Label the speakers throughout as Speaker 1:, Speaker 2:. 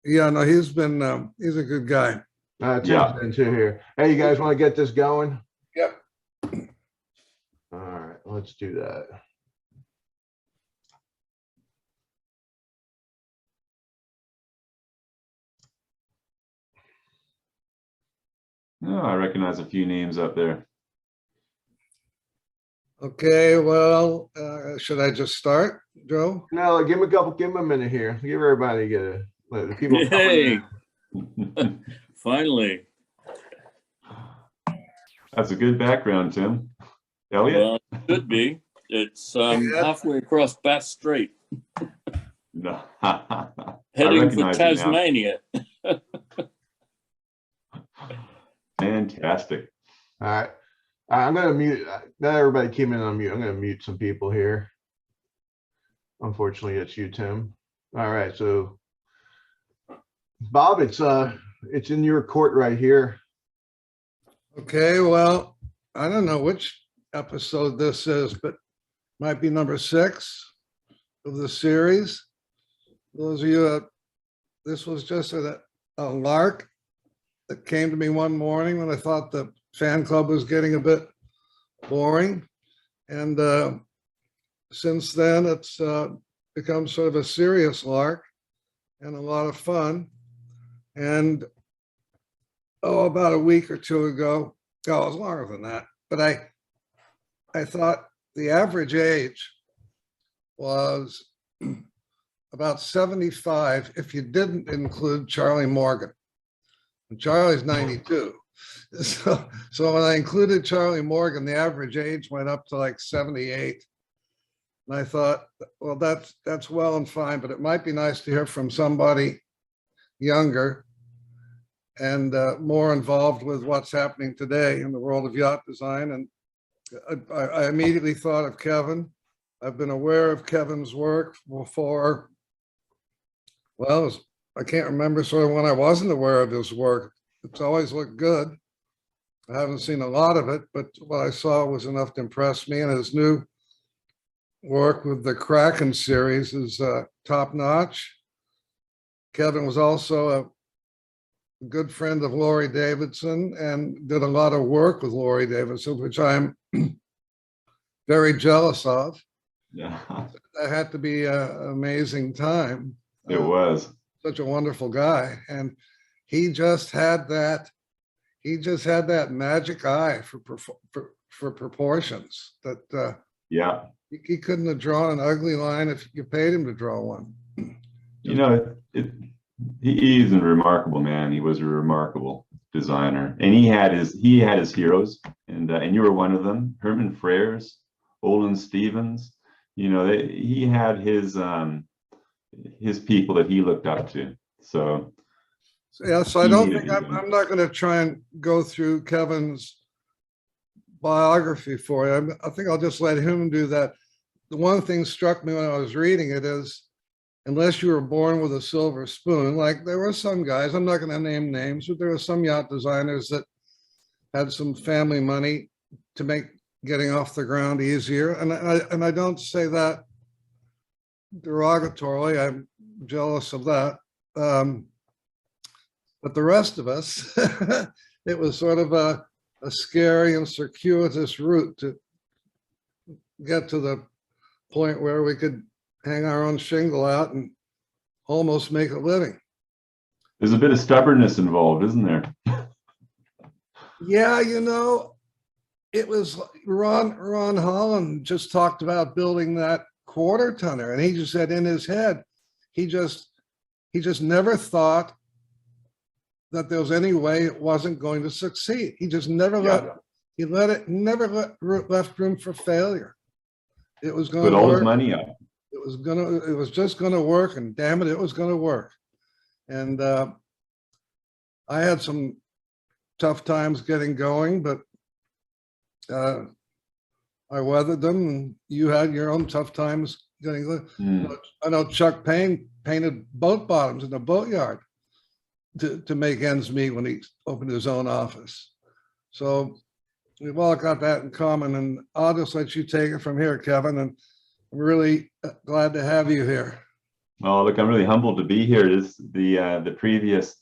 Speaker 1: Yeah, no, he's a good guy.
Speaker 2: Tim's
Speaker 3: Yeah.
Speaker 2: been too here. Hey, you guys want to get this going?
Speaker 1: Yep.
Speaker 2: All right, let's do that.
Speaker 3: Oh, I recognize a few names up there.
Speaker 1: Okay, well, should I just start, Joe?
Speaker 2: No, give him a minute here. Give everybody let the people.
Speaker 4: Hey, finally.
Speaker 3: That's a good background, Tim. Elliot?
Speaker 4: Well, it should be. It's halfway across Bass Strait,
Speaker 3: No.
Speaker 4: heading for
Speaker 3: recognize you now.
Speaker 4: Tasmania.
Speaker 3: Fantastic.
Speaker 2: All right, I'm gonna mute. Not everybody came in on mute. I'm gonna mute some people here. Unfortunately, it's you, Tim. All right, so Bob, it's in your court right here.
Speaker 1: Okay, well, I don't know which episode this is, but might be number 6 of the series. Those of you, this was just a lark that came to me one morning when I thought the fan club was getting a bit boring. And since then, it's become sort of a serious lark and a lot of fun. And about a week or two ago, it was longer than that, but I thought the average age was about 75 if you didn't include Charlie Morgan. And Charlie's 92. So when I included Charlie Morgan, the average age went up to like 78. And I thought, well, that's well and fine, but it might be nice to hear from somebody younger and more involved with what's happening today in the world of yacht design. And I immediately thought of Kevin. I've been aware of Kevin's work before. Well, I can't remember sort of when I wasn't aware of his work. It's always looked good. I haven't seen a lot of it, but what I saw was enough to impress me. And his new work with the Kraken series is top notch. Kevin was also a good friend of Laurie Davidson and did a lot of work with Laurie Davidson, which I'm very jealous of.
Speaker 3: Yeah,
Speaker 1: That had to be an amazing time.
Speaker 3: it was.
Speaker 1: Such a wonderful guy. And he just had that magic eye for proportions that
Speaker 3: Yeah.
Speaker 1: he couldn't have drawn an ugly line if you paid him to draw one.
Speaker 3: You know, he's a remarkable man. He was a remarkable designer, and he had his heroes, and you were one of them. Herman Freres, Olin Stevens. You know, he had his people that he looked up to. So
Speaker 1: yeah, so I don't think I'm not going to try and go through Kevin's biography for you. I think I'll just let him do that. The one thing struck me when I was reading it is, unless you were born with a silver spoon, like there were some guys, I'm not going to name names, but there were some yacht designers that had some family money to make getting off the ground easier. And I don't say that derogatorily. I'm jealous of that. But the rest of us, it was sort of a scary and circuitous route to get to the point where we could hang our own shingle out and almost make a living.
Speaker 3: There's a bit of stubbornness involved, isn't there?
Speaker 1: Yeah, you know, it was Ron Holland just talked about building that quarter tonner, and he just said in his head, he just never thought that there was any way it wasn't going to succeed. He just never never left room for failure. It was going to
Speaker 3: put all
Speaker 1: work.
Speaker 3: his money up.
Speaker 1: It was just going to work, and damn it, it was going to work. And I had some tough times getting going, but I weathered them, and you had your own tough times getting going. I know Chuck Payne painted boat bottoms in the boatyard to make ends meet when he opened his own office. So we've all got that in common, and I'll just let you take it from here, Kevin, and I'm really glad to have you here.
Speaker 3: Oh, look, I'm really humbled to be here. This the previous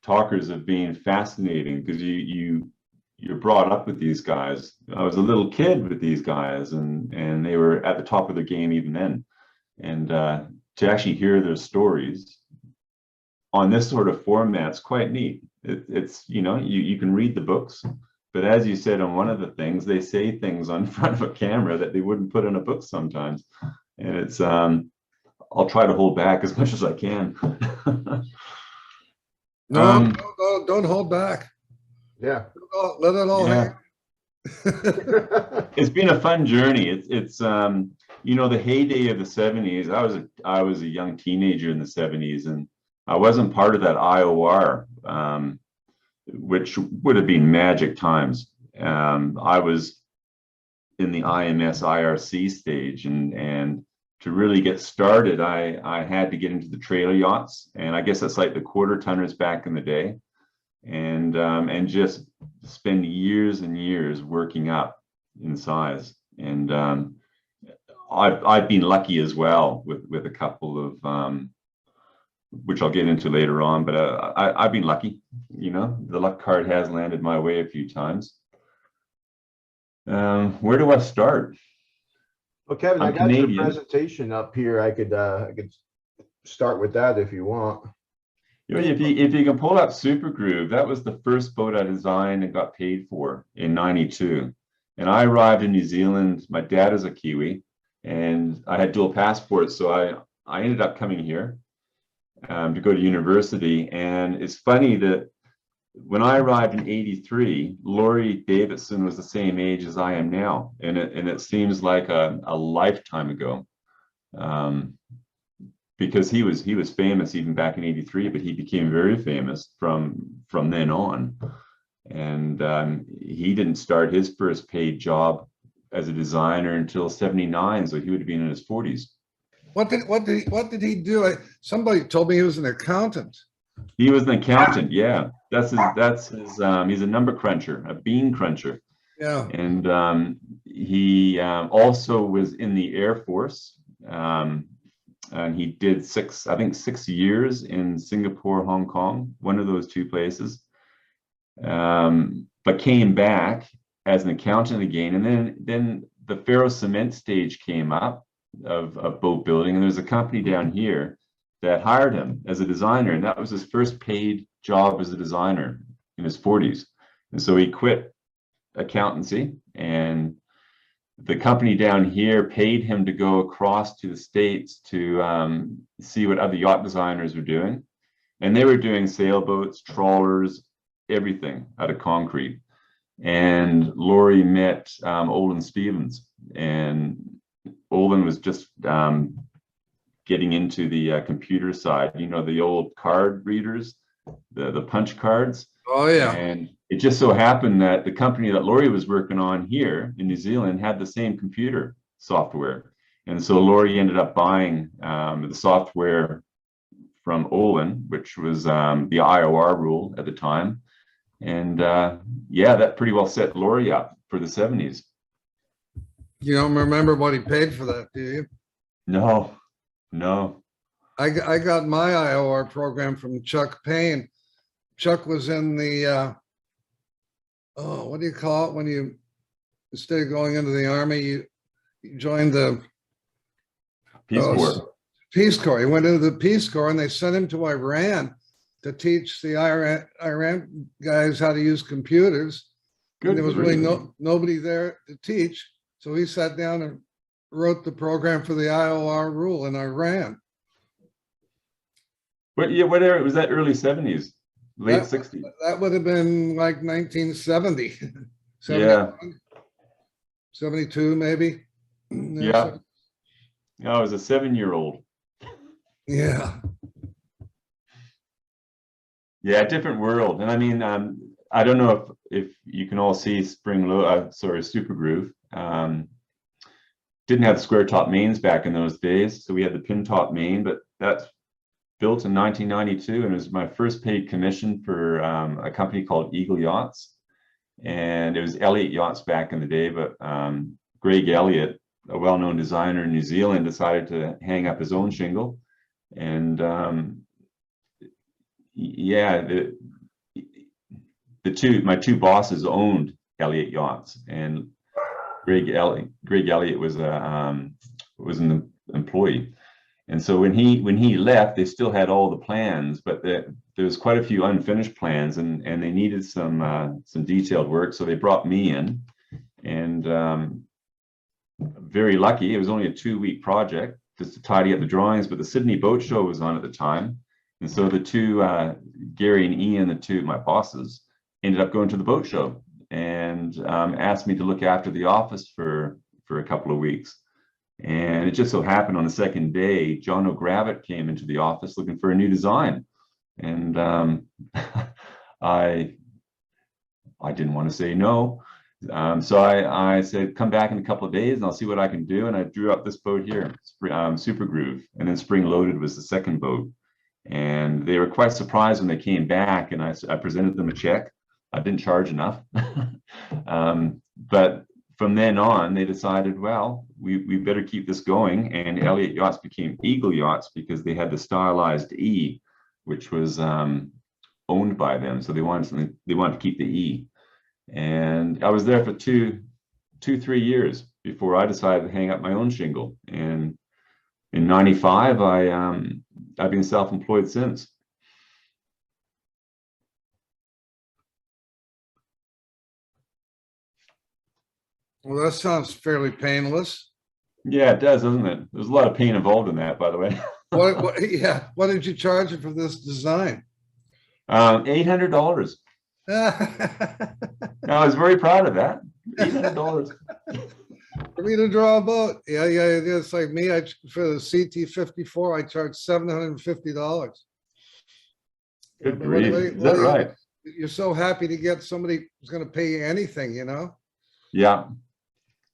Speaker 3: talkers have been fascinating because you're brought up with these guys. I was a little kid with these guys, and they were at the top of their game even then. And to actually hear their stories on this sort of format's quite neat. It's you can read the books, but as you said on one of the things, they say things on front of a camera that they wouldn't put in a book sometimes, and it's I'll try to hold back as much as I can.
Speaker 1: No, don't hold back.
Speaker 2: Yeah.
Speaker 1: Let it all
Speaker 3: Yeah.
Speaker 1: hang.
Speaker 3: It's been a fun journey. It's the heyday of the 70s. I was a young teenager in the 70s, and I wasn't part of that IOR, which would have been magic times. I was in the IMS IRC stage, and to really get started, I had to get into the trailer yachts, and I guess that's like the quarter tonners back in the day, and just spend years and years working up in size. And I've been lucky as well with a couple of which I'll get into later on, but I've been lucky. The luck card has landed my way a few times. Where do I start?
Speaker 2: Well, Kevin, I
Speaker 3: I'm
Speaker 2: got
Speaker 3: Canadian.
Speaker 2: your presentation up here. I could start with that if you want.
Speaker 3: If you can pull up Super Groove, that was the first boat I designed and got paid for in '92. And I arrived in New Zealand. My dad is a Kiwi, and I had dual passports, so I ended up coming here to go to university. And it's funny that when I arrived in '83, Laurie Davidson was the same age as I am now, and it seems like a lifetime ago, because he was famous even back in '83, but he became very famous from then on. And he didn't start his first paid job as a designer until '79, so he would have been in his 40s.
Speaker 1: What did he do? Somebody told me he was an accountant.
Speaker 3: He was an accountant, yeah. That's his he's a number cruncher, a bean cruncher.
Speaker 1: Yeah.
Speaker 3: And he also was in the Air Force. And he did 6 years in Singapore, Hong Kong, one of those two places. But came back as an accountant again. And then the ferro cement stage came up of boat building, and there's a company down here that hired him as a designer, and that was his first paid job as a designer in his 40s. And so he quit accountancy, and the company down here paid him to go across to the States to see what other yacht designers were doing. And they were doing sailboats, trawlers, everything out of concrete. And Laurie met Olin Stevens, and Olin was just getting into the computer side, the old card readers, the punch cards.
Speaker 1: Oh yeah.
Speaker 3: And it just so happened that the company that Laurie was working on here in New Zealand had the same computer software. And so Laurie ended up buying the software from Olin, which was the IOR rule at the time. And yeah, that pretty well set Laurie up for the 70s.
Speaker 1: You don't remember what he paid for that, do you?
Speaker 3: No.
Speaker 1: I got my IOR program from Chuck Payne. Chuck was in the what do you call it when you, instead of going into the army, you joined the
Speaker 3: Peace Corps.
Speaker 1: Peace Corps. He went into the Peace Corps, and they sent him to Iran to teach the Iran guys how to use computers.
Speaker 3: Good.
Speaker 1: And there was really nobody there to teach, so he sat down and wrote the program for the IOR rule in Iran.
Speaker 3: What era was that? Early 70s, late 60s.
Speaker 1: That would have been like 1970.
Speaker 3: Yeah.
Speaker 1: 72 maybe.
Speaker 3: Yeah. I was a 7-year-old.
Speaker 1: Yeah.
Speaker 3: Yeah, different world. And I mean, I don't know if you can all see Super Groove. Didn't have square top mains back in those days, so we had the pin top main, but that's built in 1992, and it was my first paid commission for a company called Eagle Yachts, and it was Elliott Yachts back in the day. But Greg Elliott, a well-known designer in New Zealand, decided to hang up his own shingle, And yeah, my two bosses owned Elliott Yachts, and Greg Elliott was an employee. And so when he left, they still had all the plans, but there was quite a few unfinished plans, and they needed some detailed work. So they brought me in, and very lucky. It was only a 2-week project just to tidy up the drawings, but the Sydney Boat Show was on at the time, and so the two Gary and Ian, the two my bosses, ended up going to the boat show and asked me to look after the office for a couple of weeks. And it just so happened on the second day, John O'Gravitt came into the office looking for a new design. And I didn't want to say no. So I said, come back in a couple of days and I'll see what I can do. And I drew up this boat here, Super Groove. And then Spring Loaded was the second boat. And they were quite surprised when they came back, and I presented them a check. I didn't charge enough. But from then on, they decided, well, we better keep this going. And Elliott Yachts became Eagle Yachts because they had the stylized E, which was owned by them. So they wanted to keep the E. And I was there for 3 years before I decided to hang up my own shingle. And in '95, I've been self-employed since.
Speaker 1: Well, that sounds fairly painless.
Speaker 3: Yeah, it does, doesn't it? There's a lot of pain involved in that, by the way.
Speaker 1: What did you charge for this design?
Speaker 3: $800. I was very proud of that. $800.
Speaker 1: For me to draw a boat. Yeah, it's like me. For the CT-54, I charged $750.
Speaker 3: Good grief. Is that right?
Speaker 1: You're so happy to get somebody who's going to pay you anything, you know?
Speaker 3: Yeah.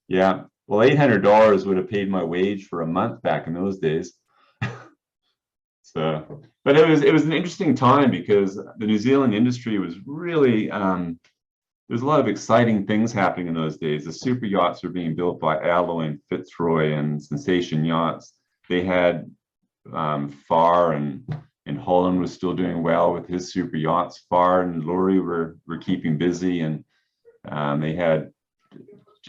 Speaker 3: Yeah. Well, $800 would have paid my wage for a month back in those days. So, but it was an interesting time because the New Zealand industry was really, there's a lot of exciting things happening in those days. The super yachts were being built by Alloy and Fitzroy and Sensation Yachts. They had Farr and Holland was still doing well with his super yachts. Farr and Laurie were keeping busy, and they had,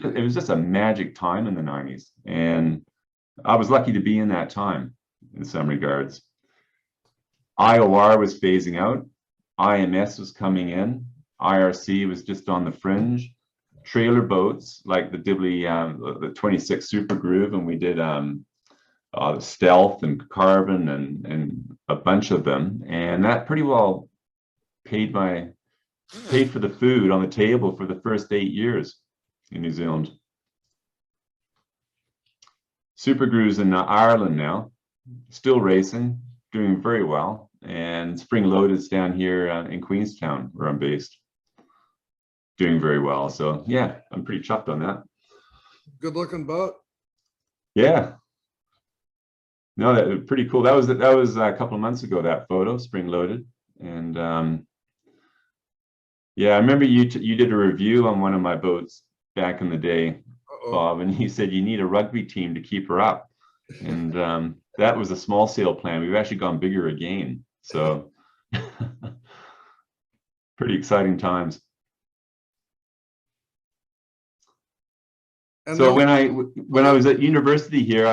Speaker 3: it was just a magic time in the 90s. And I was lucky to be in that time in some regards. IOR was phasing out. IMS was coming in. IRC was just on the fringe. Trailer boats like the Dibley, the 26 Super Groove, and we did Stealth and Carbon and a bunch of them, and that pretty well paid for the food on the table for the first 8 years in New Zealand. Super Groove's in Ireland now, still racing, doing very well. And Spring Loaded's down here in Queenstown, where I'm based, doing very well. So yeah, I'm pretty chuffed on that.
Speaker 1: Good looking boat.
Speaker 3: Yeah. No, that was pretty cool. That was a couple of months ago, that photo, Spring Loaded. And yeah, I remember you did a review on one of my boats back in the day, Bob, and you said you need a rugby team to keep her up. And that was a small sail plan. We've actually gone bigger again. So pretty exciting times. And so when I was at university here,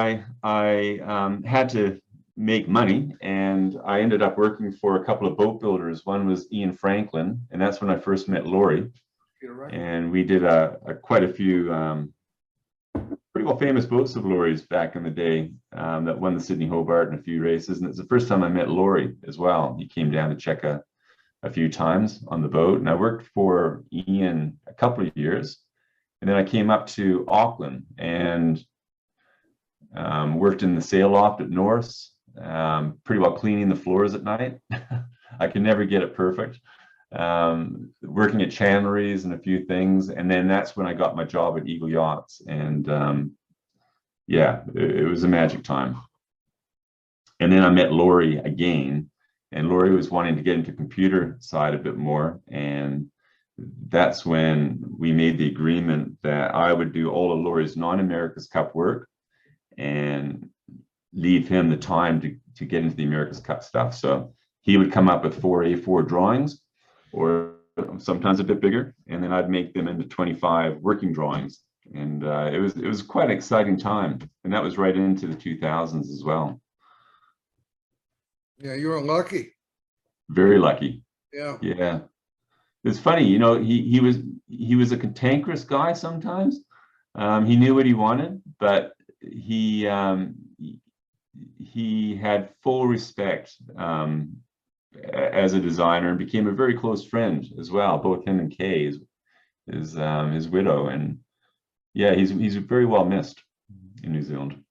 Speaker 3: I had to make money, and I ended up working for a couple of boat builders. One was Ian Franklin, and that's when I first met Laurie. Right. And we did quite a few pretty well famous boats of Laurie's back in the day that won the Sydney Hobart and a few races. And it's the first time I met Laurie as well. He came down to check a few times on the boat, and I worked for Ian a couple of years. And then I came up to Auckland and worked in the sail loft at Norse, pretty well cleaning the floors at night. I could never get it perfect. Working at chandleries and a few things. And then that's when I got my job at Eagle Yachts. And yeah, it was a magic time. And then I met Laurie again, and Laurie was wanting to get into computer side a bit more. And that's when we made the agreement that I would do all of Laurie's non-America's Cup work and leave him the time to get into the America's Cup stuff. So he would come up with 4 A4 drawings, or sometimes a bit bigger, and then I'd make them into 25 working drawings. And it was quite an exciting time, and that was right into the 2000s as well.
Speaker 1: Yeah, you were lucky.
Speaker 3: Very lucky.
Speaker 1: Yeah.
Speaker 3: Yeah. It's funny, you know, he was a cantankerous guy sometimes. He knew what he wanted, but he had full respect as a designer, and became a very close friend as well. Both him and Kay, his widow, and yeah, he's very well missed in New Zealand,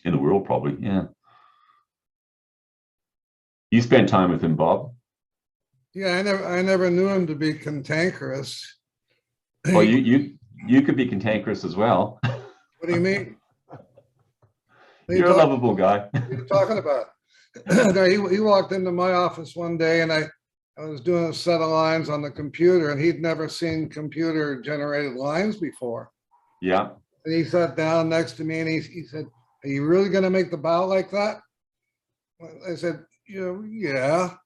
Speaker 3: in the world probably. Yeah. You spent time with him, Bob?
Speaker 1: Yeah, I never knew him to be cantankerous.
Speaker 3: Well, you could be cantankerous as well.
Speaker 1: What do you mean?
Speaker 3: You're a lovable guy.
Speaker 1: What are you talking about? No, he walked into my office one day, and I was doing a set of lines on the computer, and he'd never seen computer generated lines before.
Speaker 3: Yeah.
Speaker 1: And he sat down next to me, and he said, "Are you really going to make the bow like that?" I said, "Yeah."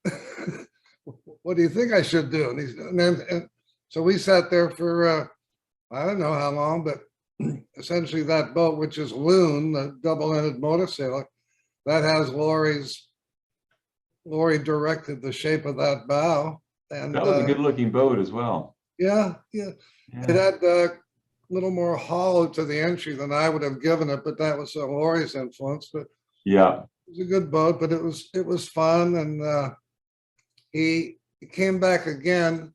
Speaker 1: What do you think I should do? And so we sat there for I don't know how long, but essentially that boat, which is Loon, the double-ended motor sailor, that has Laurie directed the shape of that bow. And
Speaker 3: That was a good-looking boat as well.
Speaker 1: Yeah. It had a little more hollow to the entry than I would have given it, but that was Laurie's influence. But
Speaker 3: yeah,
Speaker 1: it was a good boat, but it was fun. And he came back again,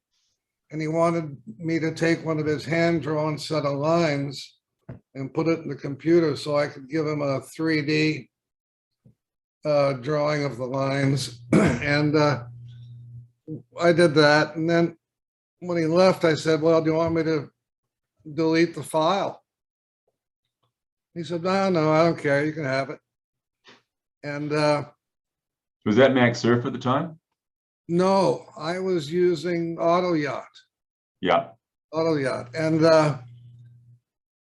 Speaker 1: and he wanted me to take one of his hand-drawn set of lines and put it in the computer so I could give him a 3D drawing of the lines. And I did that. And then when he left, I said, "Well, do you want me to delete the file?" He said, "No, I don't care. You can have it." And
Speaker 3: was that Max Surf at the time?
Speaker 1: no, I was using Yacht.
Speaker 3: Yeah.
Speaker 1: Yacht. And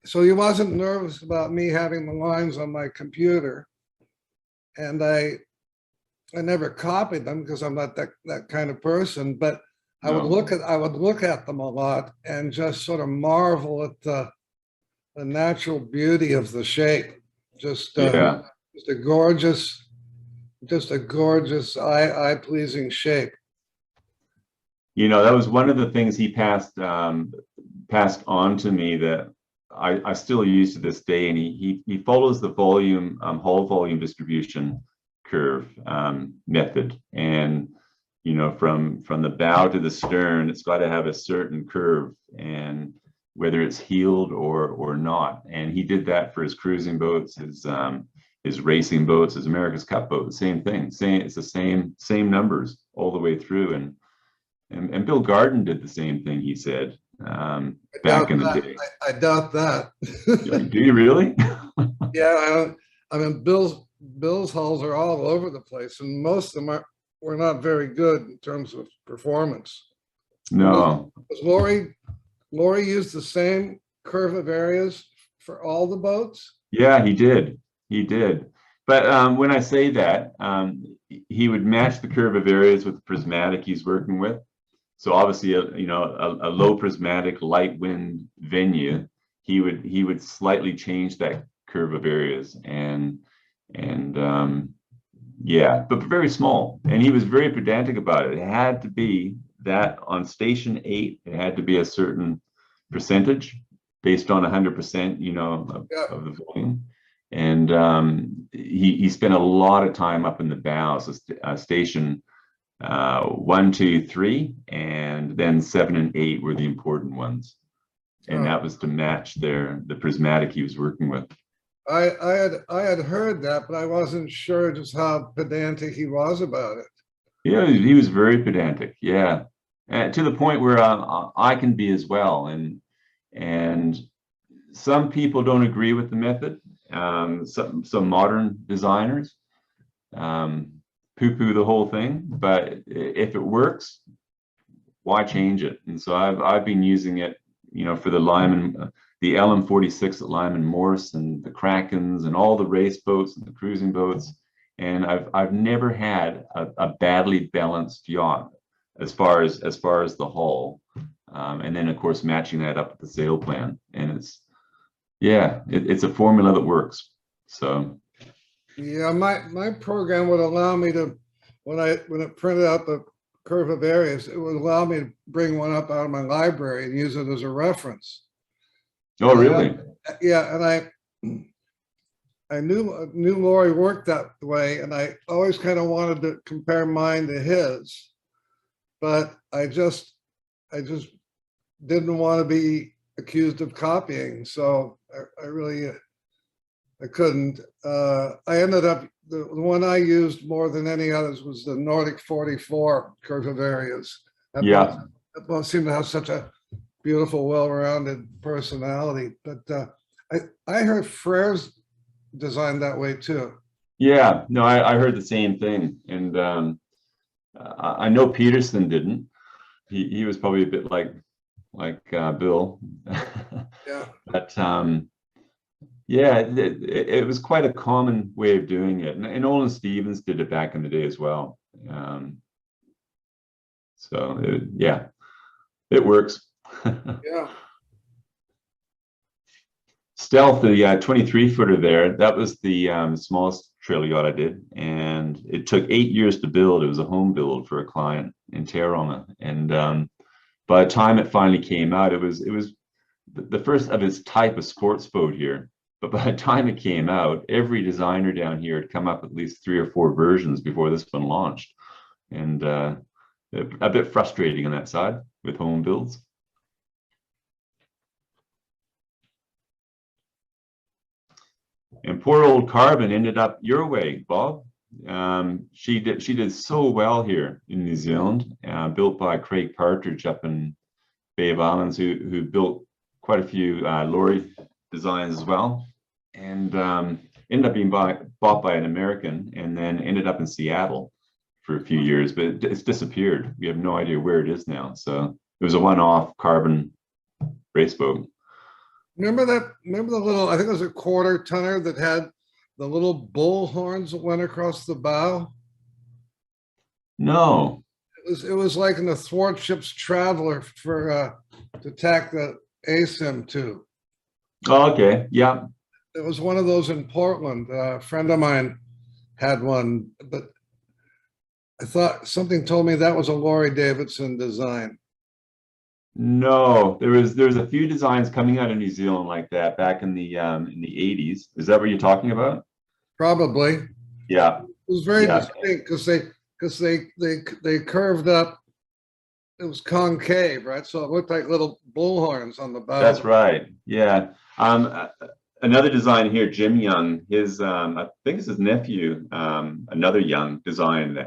Speaker 1: so he wasn't nervous about me having the lines on my computer. And I never copied them because I'm not that kind of person, but I would look at them a lot and just sort of marvel at the natural beauty of the shape. Just a gorgeous, eye-pleasing shape.
Speaker 3: You know, that was one of the things he passed on to me that I still use to this day, and he follows the volume hull volume distribution curve method, and you know, from the bow to the stern, it's got to have a certain curve, and whether it's heeled or not. And he did that for his cruising boats, his racing boats, his America's Cup boat, same thing. It's the same numbers all the way through. And Bill Garden did the same thing, he said, back in the day.
Speaker 1: I doubt that.
Speaker 3: Do you really?
Speaker 1: Yeah, I mean, Bill's hulls are all over the place, and most of them were not very good in terms of performance.
Speaker 3: No.
Speaker 1: Was Laurie used the same curve of areas for all the boats?
Speaker 3: Yeah, he did. But when I say that, he would match the curve of areas with the prismatic he's working with. So obviously, a low prismatic, light wind venue, he would slightly change that curve of areas, and yeah, but very small. And he was very pedantic about it. It had to be that on station 8, it had to be a certain percentage based on 100%, of the volume. And he spent a lot of time up in the bow, so station 1, 2, 3, and then 7 and 8 were the important ones, and that was to match the prismatic he was working with.
Speaker 1: I had heard that, but I wasn't sure just how pedantic he was about it.
Speaker 3: Yeah, he was very pedantic. Yeah, to the point where I can be as well. And some people don't agree with the method. Some modern designers poo-poo the whole thing, but if it works, why change it? And so I've been using it, for the Lyman, the LM46 at Lyman Morse, and the Krakens, and all the race boats and the cruising boats. and I've never had a badly balanced yacht as far as the hull, and then of course matching that up with the sail plan, and it's a formula that works. So
Speaker 1: Yeah, my program would allow me to, when it printed out the curve of areas, it would allow me to bring one up out of my library and use it as a reference.
Speaker 3: oh really?
Speaker 1: Yeah, and I knew Laurie worked that way, and I always kind of wanted to compare mine to his, but I just didn't want to be accused of copying, so I couldn't. I ended up, the one I used more than any others was the Nordic 44 curve of areas.
Speaker 3: Yeah.
Speaker 1: That boat seemed to have such a beautiful, well-rounded personality. But I heard Frere's designed that way too.
Speaker 3: Yeah, no, I heard the same thing, and I know Peterson didn't. He was probably a bit like Bill.
Speaker 1: Yeah.
Speaker 3: But yeah, it was quite a common way of doing it, and Olin Stevens did it back in the day as well. So yeah, it works.
Speaker 1: Yeah.
Speaker 3: Stealth, the 23-footer there, that was the smallest trail yacht I did, and it took 8 years to build. It was a home build for a client in Tauranga, and by the time it finally came out, it was the first of its type of sports boat here. But by the time it came out, every designer down here had come up with at least 3 or 4 versions before this one launched, and a bit frustrating on that side with home builds. And poor old Carbon ended up your way, Bob. She did so well here in New Zealand, built by Craig Partridge up in Bay of Islands, who built quite a few Laurie designs as well, and ended up being bought by an American, and then ended up in Seattle for a few years, but it's disappeared. We have no idea where it is now. So it was a one-off Carbon race boat.
Speaker 1: Remember the little, I think it was a 1/4 tonner that had the little bull horns that went across the bow?
Speaker 3: No.
Speaker 1: It was like in the thwartships Traveler for to tack the ASIM to.
Speaker 3: Oh, okay. Yeah.
Speaker 1: It was one of those in Portland. A friend of mine had one, but I thought something told me that was a Laurie Davidson design.
Speaker 3: No, there was a few designs coming out of New Zealand like that back in the 80s. Is that what you're talking about?
Speaker 1: Probably.
Speaker 3: Yeah.
Speaker 1: It was very
Speaker 3: Yeah.
Speaker 1: distinct because they curved up. It was concave, right? So it looked like little bullhorns on the bow.
Speaker 3: That's right. Yeah. Another design here, Jim Young, his I think it's his nephew, another Young, designed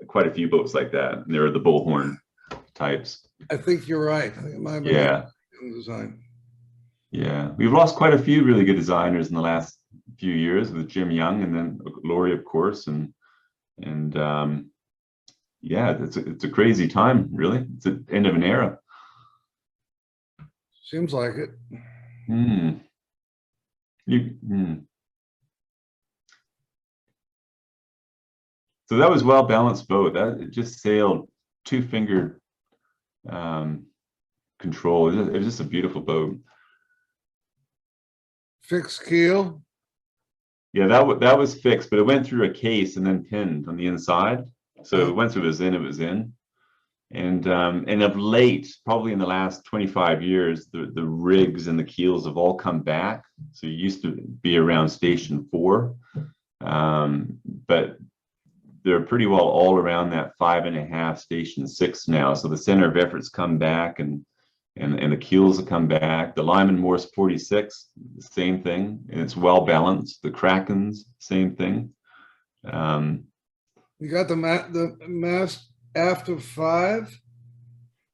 Speaker 3: quite a few boats like that. And they were the bullhorn types.
Speaker 1: I think you're right. I think it might have been
Speaker 3: Yeah.
Speaker 1: design.
Speaker 3: Yeah. We've lost quite a few really good designers in the last few years with Jim Young, and then Laurie, of course, and yeah, it's a crazy time, really. It's the end of an era.
Speaker 1: Seems like it.
Speaker 3: So that was well balanced boat. That it just sailed 2-fingered control. It was just a beautiful boat.
Speaker 1: Fixed keel.
Speaker 3: Yeah, that was fixed, but it went through a case and then pinned on the inside. So once it was in, it was in. And of late, probably in the last 25 years, the rigs and the keels have all come back. So you used to be around station 4, but they're pretty well all around that 5.5, station 6 now. So the center of effort's come back, and the keels have come back. The Lyman Morse 46, the same thing, and it's well balanced. The Krakens, same thing.
Speaker 1: You got the mast aft of 5?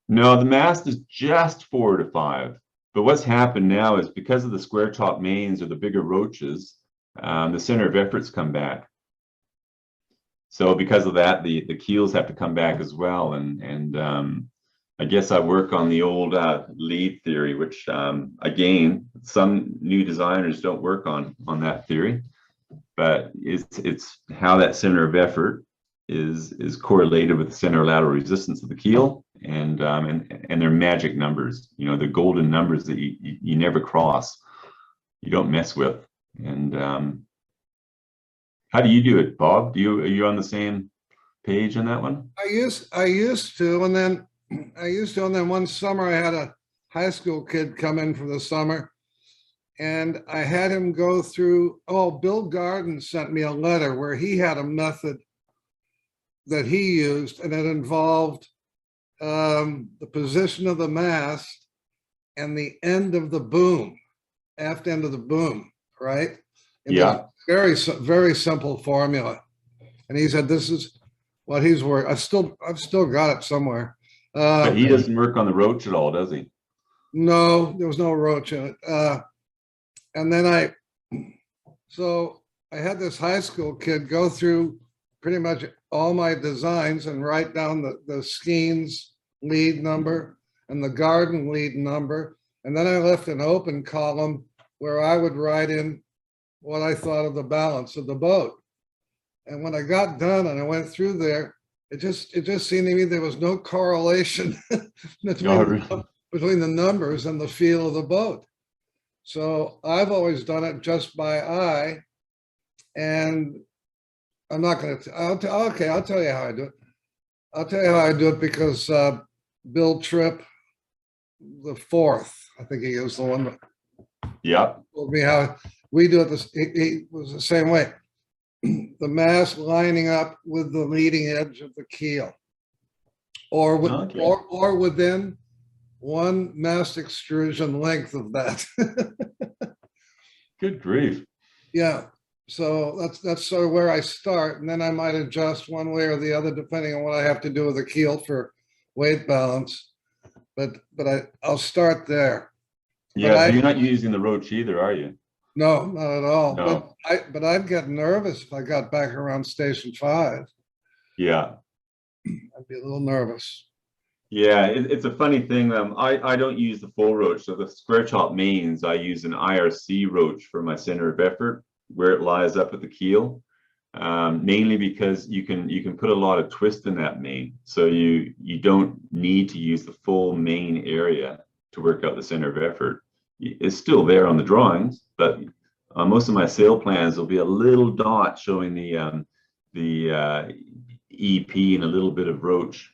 Speaker 3: No, the mast is just 4 to 5. But what's happened now is because of the square top mains or the bigger roaches, the center of effort's come back. So because of that, the keels have to come back as well. And I guess I work on the old lead theory, which again, some new designers don't work on that theory. but it's how that center of effort is correlated with the center of lateral resistance of the keel, and they're magic numbers. You know, the golden numbers that you never cross, you don't mess with. And how do you do it, Bob? Are you on the same page on that one?
Speaker 1: I used to, and then one summer I had a high school kid come in for the summer, and I had him go through. Oh, Bill Garden sent me a letter where he had a method that he used, and it involved the position of the mast and the end of the boom, aft end of the boom, right? And
Speaker 3: Yeah.
Speaker 1: very simple formula. And he said, this is what he's working. I've still got it somewhere.
Speaker 3: But he doesn't work on the roach at all, does he?
Speaker 1: No, there was no roach in it. And then so I had this high school kid go through pretty much all my designs and write down the Skeens lead number and the Garden lead number. And then I left an open column where I would write in what I thought of the balance of the boat. And when I got done and I went through there, it just seemed to me there was no correlation between the numbers and the feel of the boat. So I've always done it just by eye, and I'm not going to. Okay, I'll tell you how I do it. I'll tell you how I do it because Bill Tripp, the fourth, I think he was the one that told me how we do it. He was the same way. The mast lining up with the leading edge of the keel, or within one mast extrusion length of that.
Speaker 3: Good grief.
Speaker 1: Yeah. So that's sort of where I start, and then I might adjust one way or the other depending on what I have to do with the keel for weight balance. But I'll start there.
Speaker 3: Yeah, you're not using the roach either, are you?
Speaker 1: No, not at all.
Speaker 3: No.
Speaker 1: But I'd get nervous if I got back around station 5.
Speaker 3: Yeah.
Speaker 1: I'd be a little nervous.
Speaker 3: Yeah, it's a funny thing. I don't use the full roach. So the square top mains, I use an IRC roach for my center of effort, where it lies up at the keel, mainly because you can put a lot of twist in that main. So you don't need to use the full main area to work out the center of effort. It's still there on the drawings, but on most of my sail plans, there'll be a little dot showing the EP and a little bit of roach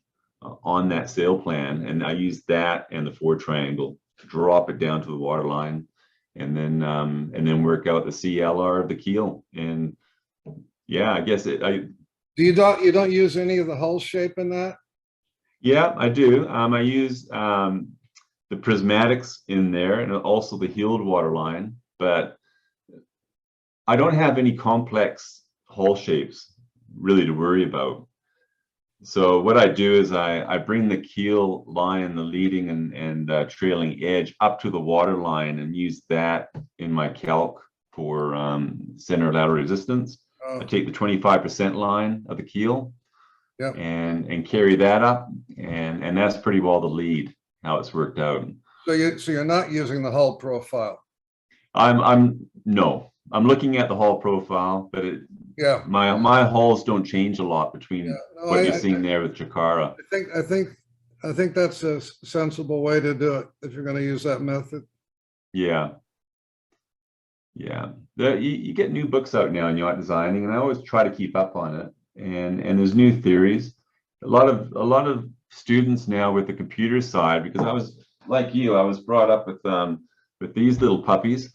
Speaker 3: on that sail plan. And I use that and the 4 triangle to drop it down to the water line, and then work out the CLR of the keel. And yeah, I guess
Speaker 1: You don't use any of the hull shape in that?
Speaker 3: Yeah, I do. I use the prismatics in there and also the heeled water line, but I don't have any complex hull shapes really to worry about. So what I do is I bring the keel line, the leading and trailing edge up to the water line, and use that in my calc for center lateral resistance. I take the 25% line of the keel,
Speaker 1: yep,
Speaker 3: and carry that up, and that's pretty well the lead, how it's worked out.
Speaker 1: So you're not using the hull profile?
Speaker 3: No, I'm looking at the hull profile, but my hulls don't change a lot between what you're seeing there with Chikara.
Speaker 1: I think that's a sensible way to do it if you're going to use that method.
Speaker 3: Yeah. You get new books out now in yacht designing, and I always try to keep up on it. And there's new theories. A lot of students now with the computer side, because I was like you, I was brought up with these little puppies.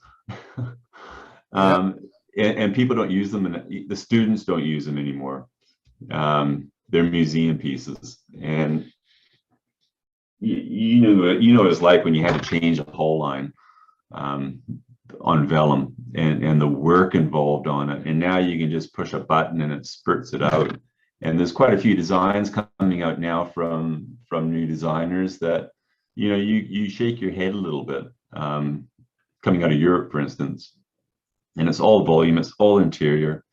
Speaker 3: And people don't use them, and the students don't use them anymore. They're museum pieces, and you know what it's like when you had to change a hull line on vellum, and the work involved on it. And now you can just push a button and it spurts it out. And there's quite a few designs coming out now from new designers that you shake your head a little bit, coming out of Europe, for instance. And it's all volume, it's all interior.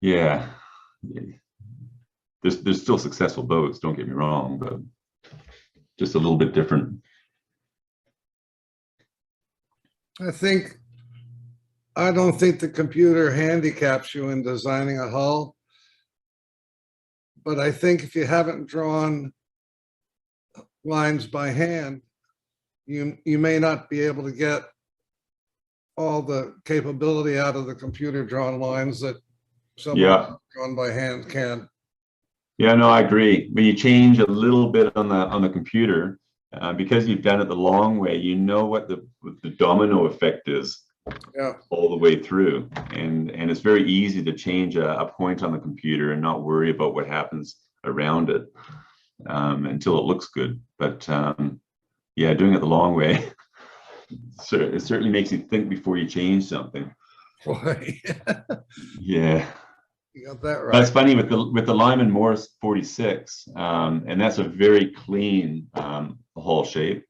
Speaker 3: Yeah, there's still successful boats, don't get me wrong, but just a little bit different.
Speaker 1: I think I don't think the computer handicaps you in designing a hull. But I think if you haven't drawn lines by hand, you may not be able to get all the capability out of the computer drawn lines that someone
Speaker 3: Yeah.
Speaker 1: drawn by hand can.
Speaker 3: Yeah, no, I agree. When you change a little bit on the computer, because you've done it the long way, you know what the domino effect is
Speaker 1: Yeah.
Speaker 3: all the way through, and it's very easy to change a point on the computer and not worry about what happens around it until it looks good. But yeah, doing it the long way, so it certainly makes you think before you change something.
Speaker 1: Boy,
Speaker 3: Yeah.
Speaker 1: you got that
Speaker 3: That's
Speaker 1: right.
Speaker 3: funny with the Lyman Morse 46, and that's a very clean hull shape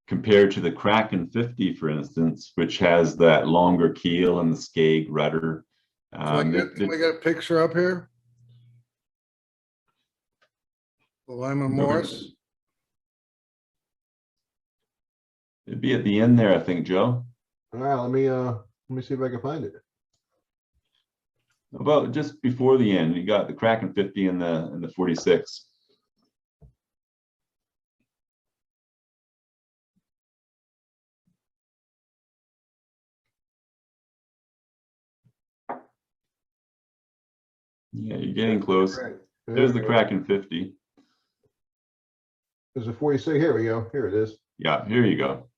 Speaker 3: compared to the Kraken 50, for instance, which has that longer keel and the skeg rudder.
Speaker 1: Can we get a picture up here? The Lyman Morse.
Speaker 3: It'd be at the end there, I think, Joe.
Speaker 2: All right, let me see if I can find it.
Speaker 3: About just before the end, you got the Kraken 50 and the 46. Yeah, you're getting close.
Speaker 2: Right.
Speaker 3: There's the Kraken 50.
Speaker 2: There's a 46. Here we go. Here it is.
Speaker 3: Yeah, here you go.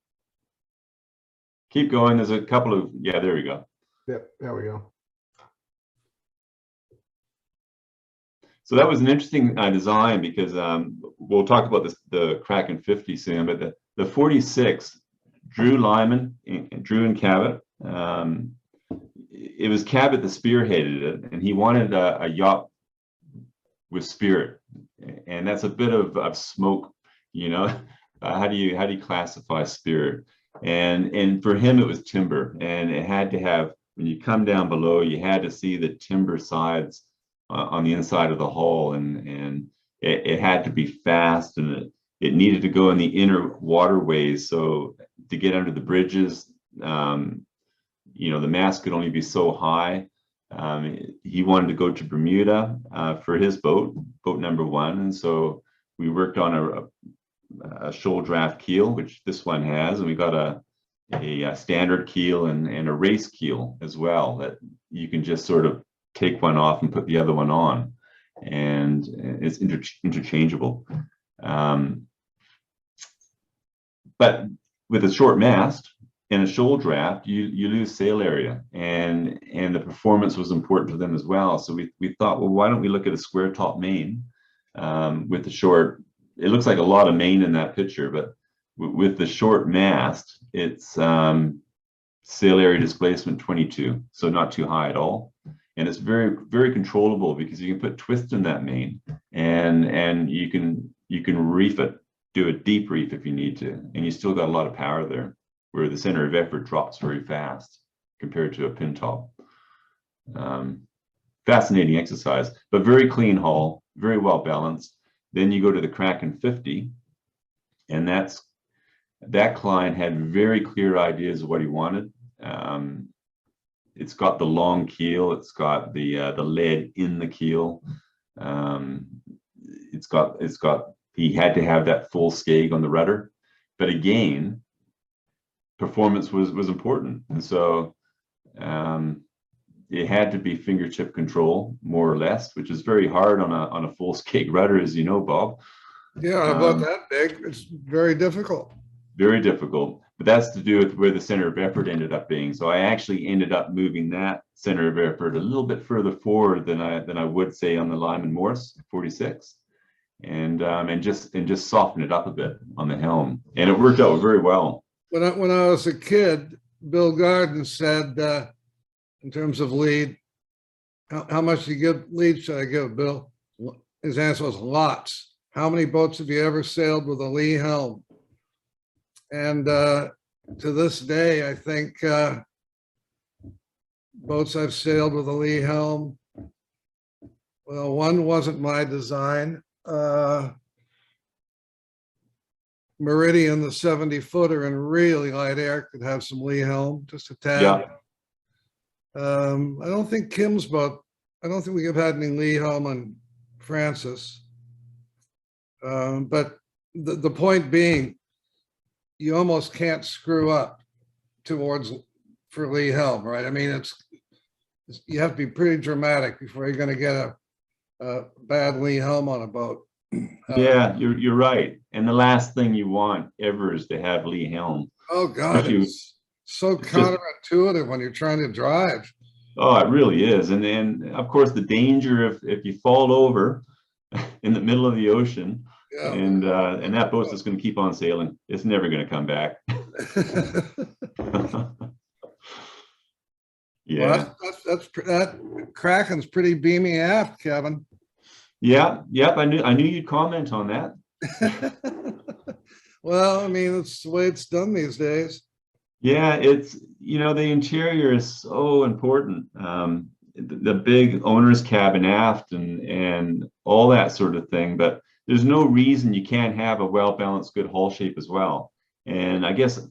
Speaker 3: Keep going. There's a couple of, yeah, there we go.
Speaker 2: Yep, there we go.
Speaker 3: So that was an interesting design because we'll talk about this, the Kraken 50 soon, but the 46, Drew Lyman, Drew and Cabot. It was Cabot that spearheaded it, and he wanted a yacht with spirit, and that's a bit of smoke, you know. How do you classify spirit? And for him, it was timber, and it had to have, when you come down below, you had to see the timber sides on the inside of the hull, and it had to be fast, and it needed to go in the inner waterways. So to get under the bridges, you know, the mast could only be so high. He wanted to go to Bermuda for his boat number one, and so we worked on a shoal draft keel, which this one has, and we got a standard keel and a race keel as well, that you can just sort of take one off and put the other one on, and it's interchangeable. But with a short mast and a shoal draft, you lose sail area, and the performance was important to them as well. So we thought, well, why don't we look at a square top main with the short. It looks like a lot of main in that picture, but with the short mast, it's sail area displacement 22, so not too high at all. And it's very, very controllable because you can put twist in that main, and you can reef it, do a deep reef if you need to, and you still got a lot of power there, where the center of effort drops very fast compared to a pin top. Fascinating exercise, but very clean hull, very well balanced. Then you go to the Kraken 50, and that client had very clear ideas of what he wanted. It's got the long keel, it's got the lead in the keel. He had to have that full skeg on the rudder, but again, performance was important, and so it had to be fingertip control, more or less, which is very hard on a full skeg rudder, as you know, Bob.
Speaker 1: Yeah, about that big, it's very difficult.
Speaker 3: Very difficult, but that's to do with where the center of effort ended up being. So I actually ended up moving that center of effort a little bit further forward than I would say on the Lyman Morse 46, and just soften it up a bit on the helm, and it worked out very well.
Speaker 1: When I was a kid, Bill Garden said, in terms of lead, how much lead should I give, Bill? His answer was lots. How many boats have you ever sailed with a lee helm? And to this day, I think boats I've sailed with a lee helm, well, one wasn't my design. Meridian, the 70-footer in really light air, could have some lee helm, just a tad.
Speaker 3: Yeah.
Speaker 1: I don't think Kim's boat, I don't think we have had any Lee, Helm, and Francis. But the point being, you almost can't screw up for Lee Helm, right? I mean, you have to be pretty dramatic before you're gonna get a bad Lee Helm on a boat.
Speaker 3: Yeah, you're right. And the last thing you want ever is to have Lee Helm.
Speaker 1: Oh, God,
Speaker 3: Especially-
Speaker 1: it's so
Speaker 3: it's just-
Speaker 1: counterintuitive when you're trying to drive.
Speaker 3: Oh, it really is. And then, of course, the danger if you fall over in the middle of the ocean,
Speaker 1: Yeah.
Speaker 3: and that boat's just going to keep on sailing. It's never going to come back. Yeah.
Speaker 1: Well, that Kraken's pretty beamy aft, Kevin.
Speaker 3: Yeah. Yep. I knew you'd comment on that.
Speaker 1: Well, I mean, it's the way it's done these days.
Speaker 3: Yeah, it's, the interior is so important. The big owner's cabin aft and all that sort of thing, but there's no reason you can't have a well-balanced, good hull shape as well. And I guess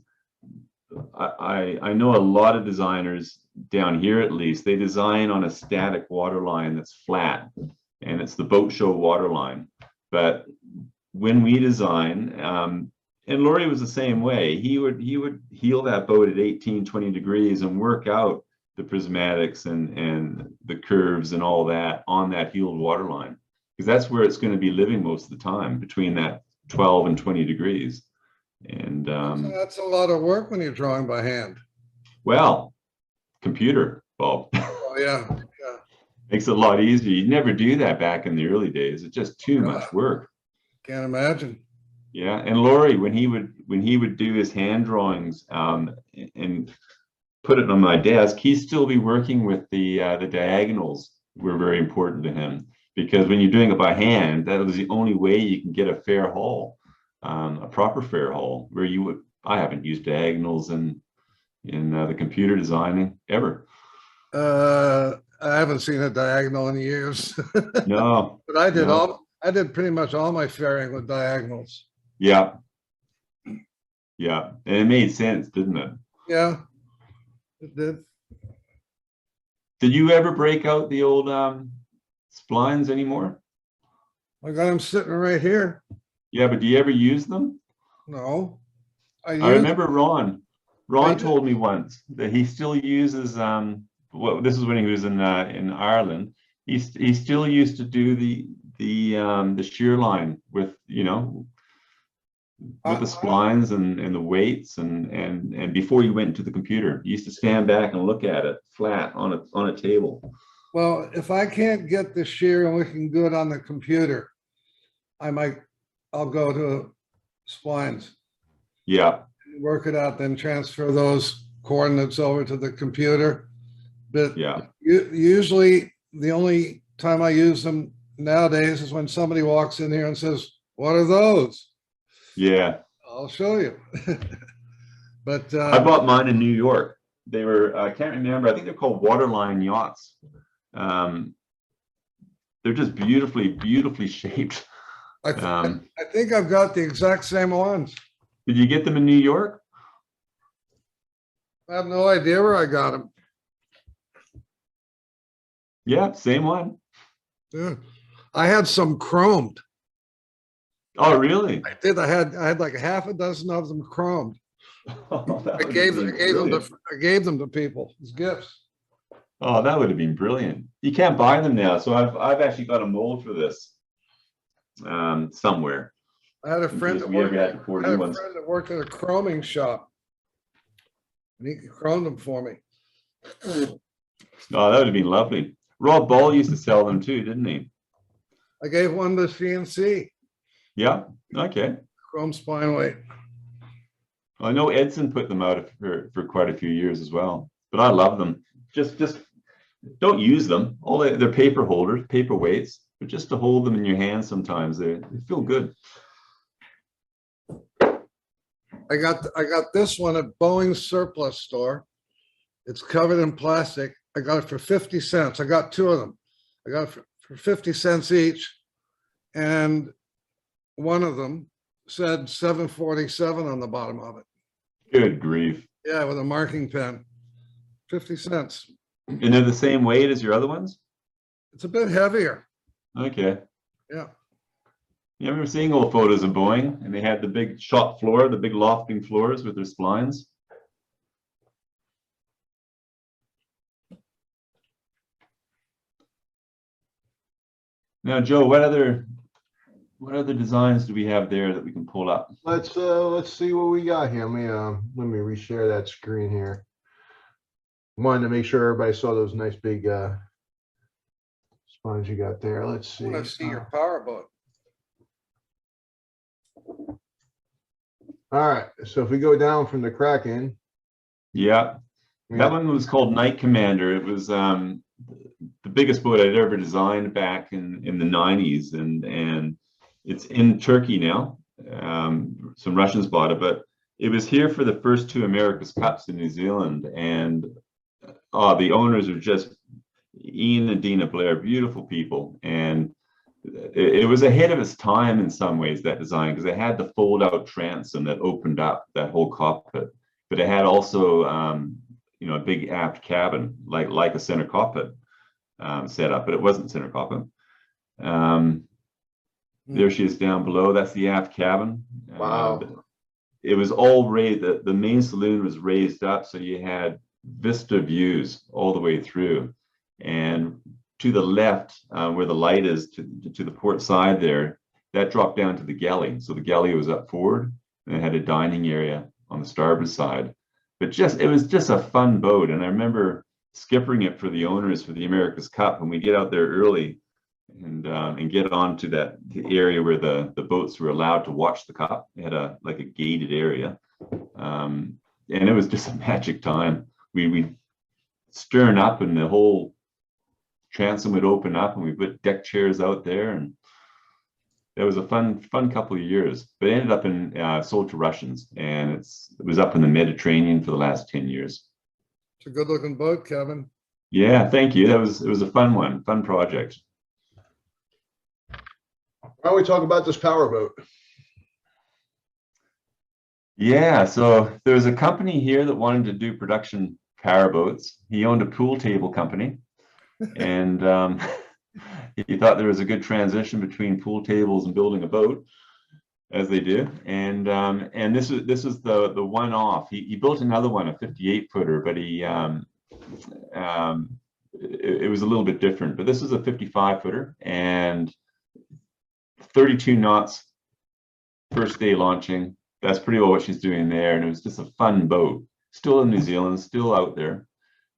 Speaker 3: I know a lot of designers down here, at least, they design on a static waterline that's flat, and it's the boat show waterline. But when we design, and Laurie was the same way, he would heel that boat at 18, 20 degrees and work out the prismatics and the curves and all that on that heeled waterline, because that's where it's going to be living most of the time, between that 12 and 20 degrees. And
Speaker 1: That's a lot of work when you're drawing by hand.
Speaker 3: well, computer, Bob.
Speaker 1: Oh, yeah.
Speaker 3: Makes it a lot easier. You'd never do that back in the early days. It's just too much work.
Speaker 1: Can't imagine.
Speaker 3: Yeah, and Laurie, when he would do his hand drawings and put it on my desk, he'd still be working with the diagonals. Were very important to him, because when you're doing it by hand, that was the only way you can get a fair hull, a proper fair hull. Where I haven't used diagonals in the computer designing ever.
Speaker 1: I haven't seen a diagonal in years.
Speaker 3: No,
Speaker 1: But I did
Speaker 3: no.
Speaker 1: I did pretty much all my fairing with diagonals.
Speaker 3: Yeah, yeah, and it made sense, didn't it?
Speaker 1: Yeah, it did.
Speaker 3: Did you ever break out the old splines anymore?
Speaker 1: I got them sitting right here.
Speaker 3: Yeah, but do you ever use them?
Speaker 1: No.
Speaker 3: I remember
Speaker 1: I
Speaker 3: Ron
Speaker 1: did.
Speaker 3: told me once that he still uses this is when he was in Ireland. He still used to do the shear line with with the splines and the weights and before you went into the computer, you used to stand back and look at it flat on a table.
Speaker 1: Well, if I can't get the shear looking good on the computer, I'll go to splines,
Speaker 3: Yeah,
Speaker 1: work it out, then transfer those coordinates over to the computer. But
Speaker 3: yeah,
Speaker 1: usually the only time I use them nowadays is when somebody walks in here and says, "What are those?"
Speaker 3: yeah.
Speaker 1: I'll show you. But
Speaker 3: I bought mine in New York. They were, I can't remember, I think they're called waterline yachts. They're just beautifully shaped.
Speaker 1: I think I've got the exact same ones.
Speaker 3: Did you get them in New York?
Speaker 1: I have no idea where I got them.
Speaker 3: Yeah, same one.
Speaker 1: Yeah. I had some chromed.
Speaker 3: Oh, really?
Speaker 1: I did. I had like half a dozen of them chromed. I gave them to people as gifts.
Speaker 3: Oh, that would have been brilliant. You can't buy them now, so I've actually got a mold for this somewhere.
Speaker 1: I had a
Speaker 3: In
Speaker 1: friend
Speaker 3: case
Speaker 1: that
Speaker 3: we ever
Speaker 1: worked,
Speaker 3: had to pour
Speaker 1: I had
Speaker 3: new
Speaker 1: a
Speaker 3: ones.
Speaker 1: friend that worked at a chroming shop, and he chromed them for me.
Speaker 3: Oh, that would have been lovely. Rob Ball used to sell them too, didn't he?
Speaker 1: I gave one to CNC,
Speaker 3: Yeah. Okay.
Speaker 1: chrome spine weight.
Speaker 3: Well, I know Edson put them out for quite a few years as well, but I love them. Just don't use them. They're paper holders, paper weights, but just to hold them in your hand sometimes, they feel good.
Speaker 1: I got this one at Boeing's surplus store. It's covered in plastic. I got it for 50 cents. I got two of them. I got it for 50 cents each. And one of them said 747 on the bottom of it.
Speaker 3: Good grief.
Speaker 1: Yeah, with a marking pen. 50 cents.
Speaker 3: And they're the same weight as your other ones?
Speaker 1: It's a bit heavier.
Speaker 3: Okay.
Speaker 1: Yeah.
Speaker 3: You remember seeing old photos of Boeing, and they had the big shop floor, the big lofting floors with their splines? Now, Joe, what other designs do we have there that we can pull up?
Speaker 2: Let's see what we got here. Let me reshare that screen here. Wanted to make sure everybody saw those nice big spines you got there. Let's
Speaker 1: I
Speaker 2: see.
Speaker 1: want to see your powerboat.
Speaker 2: All right, so if we go down from the Kraken,
Speaker 3: Yeah,
Speaker 2: we
Speaker 3: that
Speaker 2: got-
Speaker 3: one was called Night Commander. It was the biggest boat I'd ever designed back in the 90s, and it's in Turkey now. Some Russians bought it, but it was here for the first two America's Cups in New Zealand, and the owners are just Ian and Dina Blair, beautiful people, and it was ahead of its time in some ways, that design, because it had the fold-out transom that opened up that whole cockpit, but it had also a big aft cabin like a center cockpit setup, but it wasn't center cockpit. There she is down below. That's the aft cabin.
Speaker 2: Wow.
Speaker 3: It was all raised. The main saloon was raised up, so you had vista views all the way through. And to the left, where the light is, to the port side there, that dropped down to the galley. So the galley was up forward, and it had a dining area on the starboard side. But it was just a fun boat. And I remember skippering it for the owners for the America's Cup, and we get out there early and get onto the area where the boats were allowed to watch the cup. It had a gated area, and it was just a magic time. We stern up, and the whole transom would open up, and we put deck chairs out there, and it was a fun couple of years. But it ended up in sold to Russians, and it was up in the Mediterranean for the last 10 years.
Speaker 1: It's a good looking boat, Kevin.
Speaker 3: Yeah, thank you. It was a fun project.
Speaker 2: why don't we talk about this powerboat?
Speaker 3: Yeah, so there was a company here that wanted to do production powerboats. He owned a pool table company, and he thought there was a good transition between pool tables and building a boat, as they do. And this is the one-off. He built another one, a 58-footer, but it was a little bit different. But this is a 55-footer and 32 knots first day launching. That's pretty well what she's doing there. And it was just a fun boat, still in New Zealand, still out there.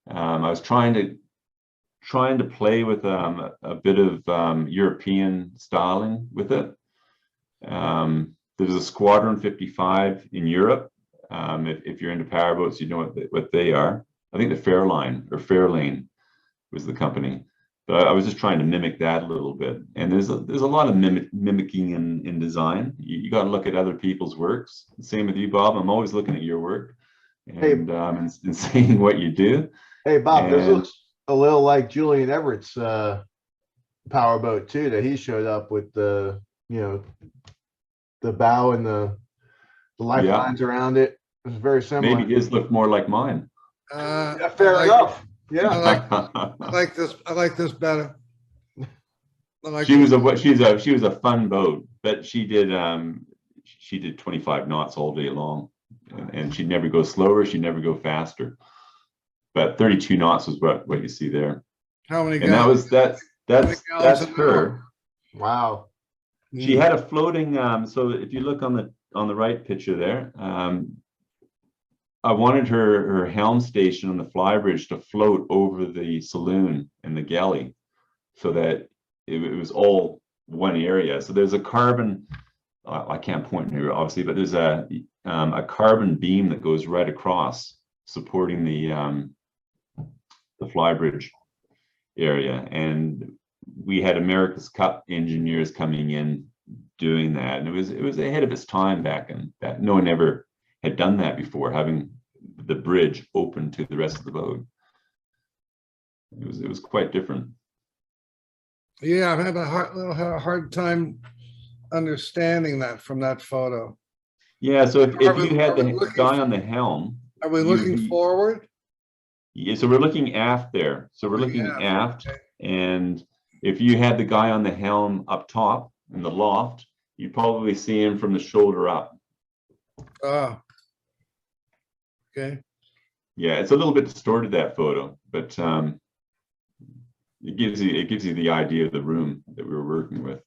Speaker 3: I was trying to play with a bit of European styling with it. There's a Squadron 55 in Europe. If you're into powerboats, you know what they are. I think the Fairlane was the company. But I was just trying to mimic that a little bit. And there's a lot of mimicking in design. You got to look at other people's works. Same with you, Bob. I'm always looking at your work and seeing what you do.
Speaker 2: Hey, Bob, this looks a little like Julian Everett's powerboat too, that he showed up with the bow and the lifelines around it. It was very similar.
Speaker 3: Maybe his looked more like mine.
Speaker 2: Yeah, fair enough. Yeah.
Speaker 1: I like this better.
Speaker 3: She was a fun boat, but she did 25 knots all day long, and she'd never go slower, she'd never go faster. But 32 knots was what you see there.
Speaker 1: How many
Speaker 3: And
Speaker 1: gallons?
Speaker 3: that's
Speaker 1: an
Speaker 3: her.
Speaker 1: hour?
Speaker 2: Wow.
Speaker 3: She had a floating, so if you look on the right picture there, I wanted her helm station on the flybridge to float over the saloon and the galley, so that it was all one area. So there's a carbon, I can't point here obviously, but there's a carbon beam that goes right across, supporting the flybridge area. And we had America's Cup engineers coming in doing that, and it was ahead of its time back in that. No one ever had done that before, having the bridge open to the rest of the boat. It was quite different.
Speaker 1: Yeah, I've had a hard time understanding that from that photo.
Speaker 3: Yeah, so if you had
Speaker 1: Are we
Speaker 3: the
Speaker 1: looking
Speaker 3: guy on the helm,
Speaker 1: Are we looking forward?
Speaker 3: Yeah, so we're looking aft there. So we're looking aft, and if you had the guy on the helm up top in the loft, you'd probably see him from the shoulder up.
Speaker 1: Ah. Okay.
Speaker 3: Yeah, it's a little bit distorted, that photo, but it gives you the idea of the room that we were working with.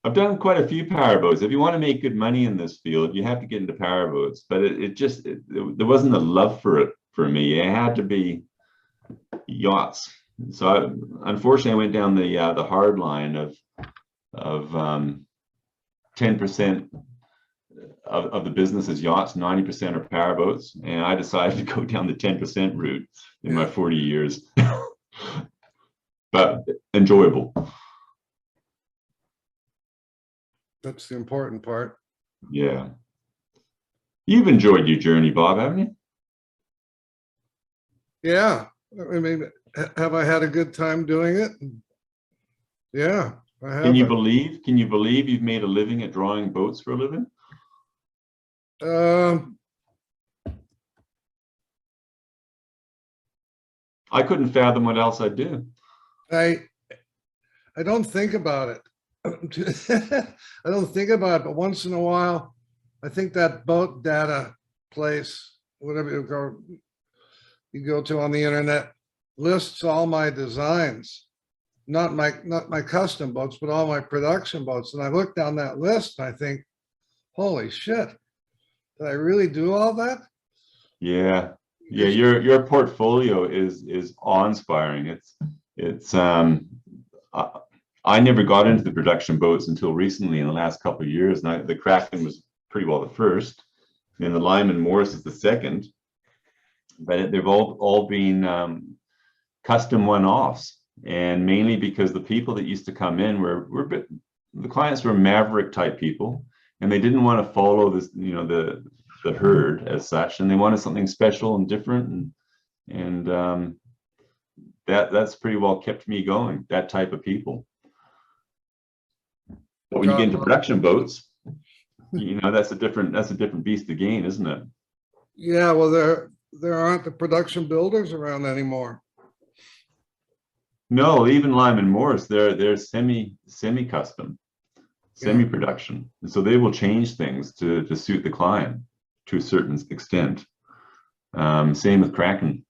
Speaker 3: I've done quite a few powerboats. If you want to make good money in this field, you have to get into powerboats. But there wasn't a love for it for me. It had to be yachts. So unfortunately, I went down the hard line of 10% of the business is yachts, 90% are powerboats, and I decided to go down the 10% route in my 40 years. But enjoyable.
Speaker 1: That's the important part.
Speaker 3: Yeah. You've enjoyed your journey, Bob, haven't you?
Speaker 1: Yeah. I mean, have I had a good time doing it? Yeah, I have.
Speaker 3: Can you believe you've made a living at drawing boats for a living? I couldn't fathom what else I'd do.
Speaker 1: I don't think about it. I don't think about it, but once in a while, I think that boat data place, whatever you go to on the internet, lists all my designs, not my custom boats, but all my production boats. And I look down that list and I think, holy shit, did I really do all that?
Speaker 3: Yeah. Yeah, your portfolio is awe-inspiring. I never got into the production boats until recently in the last couple of years. And the Kraken was pretty well the first, and the Lyman Morse is the second. But they've all been custom one-offs, and mainly because the people that used to come in the clients were maverick type people, and they didn't want to follow this, the herd as such, and they wanted something special and different, and that's pretty well kept me going. That type of people. But when you get into production boats, that's a different beast to gain, isn't it?
Speaker 1: Yeah, well, there aren't the production builders around anymore.
Speaker 3: No, even Lyman Morse, they're semi-custom, semi-production, and so they will change things to suit the client to a certain extent. Same with Kraken,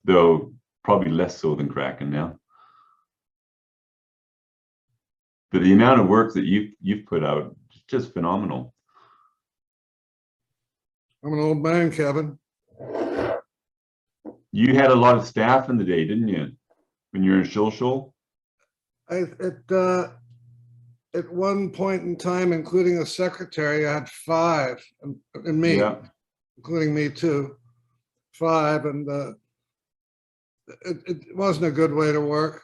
Speaker 3: though probably less so than Kraken now. But the amount of work that you've put out is just phenomenal.
Speaker 1: I'm an old man, Kevin.
Speaker 3: You had a lot of staff in the day, didn't you, when you were in Shoal?
Speaker 1: At one point in time, including a secretary, I had 5, and me, including me too, 5, and it wasn't a good way to work.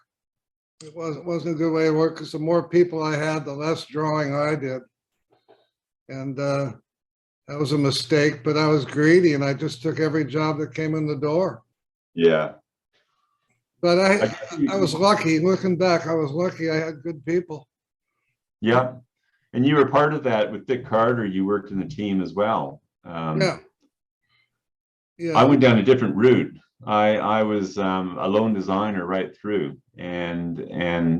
Speaker 1: It wasn't a good way to work because the more people I had, the less drawing I did, and that was a mistake. But I was greedy, and I just took every job that came in the door.
Speaker 3: Yeah.
Speaker 1: But I was lucky. Looking back, I was lucky. I had good people.
Speaker 3: Yeah, and you were part of that with Dick Carter. You worked in the team as well.
Speaker 1: Yeah.
Speaker 3: I went down a different route. I was a lone designer right through, and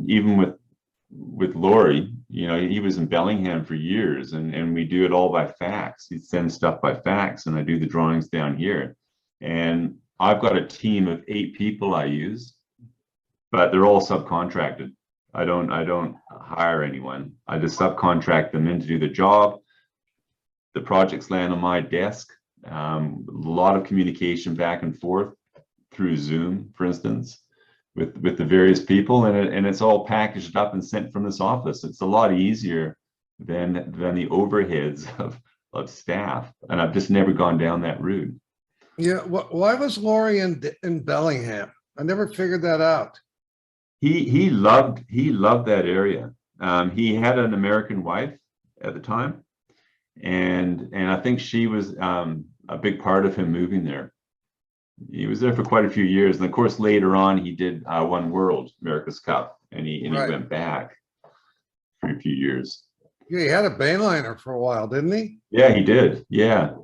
Speaker 3: even with Laurie, he was in Bellingham for years, and we do it all by fax. He'd send stuff by fax, and I do the drawings down here. And I've got a team of 8 people I use, but they're all subcontracted. I don't hire anyone. I just subcontract them in to do the job. The projects land on my desk. A lot of communication back and forth through Zoom, for instance, with the various people, and it's all packaged up and sent from this office. It's a lot easier than the overheads of staff, and I've just never gone down that route.
Speaker 1: Yeah, why was Laurie in Bellingham? I never figured that out.
Speaker 3: He loved that area. He had an American wife at the time, and I think she was a big part of him moving there. He was there for quite a few years, and of course later on he did One World America's Cup, and he went back for a few years.
Speaker 1: Yeah, he had a Bayliner for a while, didn't he?
Speaker 3: Yeah, he did. Yeah,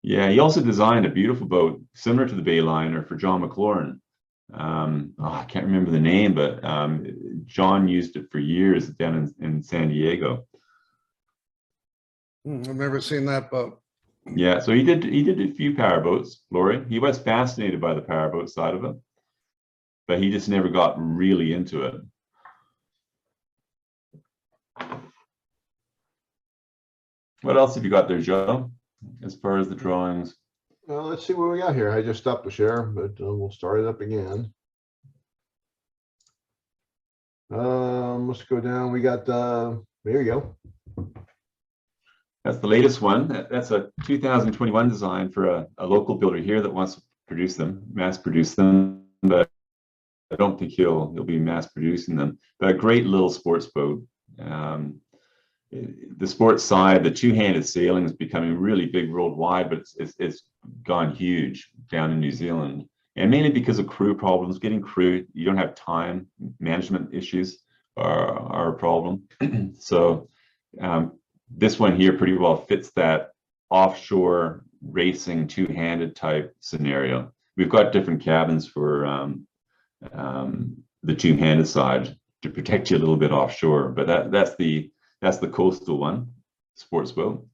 Speaker 3: Yeah, he also designed a beautiful boat similar to the Bayliner for John McLaurin. I can't remember the name, but John used it for years down in San Diego.
Speaker 1: I've never seen that boat.
Speaker 3: Yeah, so he did a few powerboats, Laurie. He was fascinated by the powerboat side of it, but he just never got really into it. What else have you got there, Joe, as far as the drawings?
Speaker 2: Well, let's see what we got here. I just stopped the share, but we'll start it up again. Let's go down. We got there you go.
Speaker 3: That's the latest one. That's a 2021 design for a local builder here that wants to produce them, mass produce them, but I don't think he'll be mass producing them. But a great little sports boat. The sports side, the two-handed sailing is becoming really big worldwide, but it's gone huge down in New Zealand, and mainly because of crew problems. Getting crew, you don't have time. Management issues are a problem. So this one here pretty well fits that offshore racing two-handed type scenario. We've got different cabins for the two-handed side to protect you a little bit offshore, but that's the coastal one, sports boat,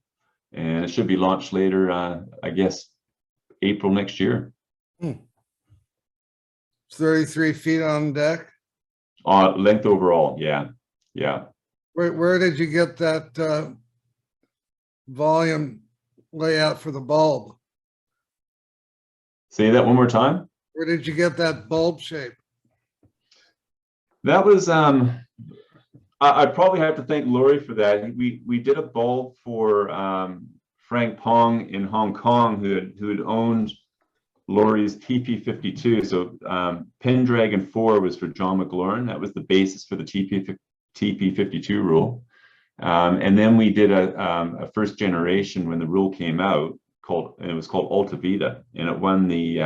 Speaker 3: and it should be launched later, I guess April next year.
Speaker 1: 33 feet on deck.
Speaker 3: Length overall, yeah.
Speaker 1: Where did you get that volume layout for the bulb?
Speaker 3: Say that one more time.
Speaker 1: Where did you get that bulb shape?
Speaker 3: That was I'd probably have to thank Laurie for that. We did a bulb for Frank Pong in Hong Kong, who had owned Laurie's TP52. So Pendragon 4 was for John McLaurin. That was the basis for the TP52 rule. And then we did a first generation when the rule came out, and it was called Alta Vita, and it won the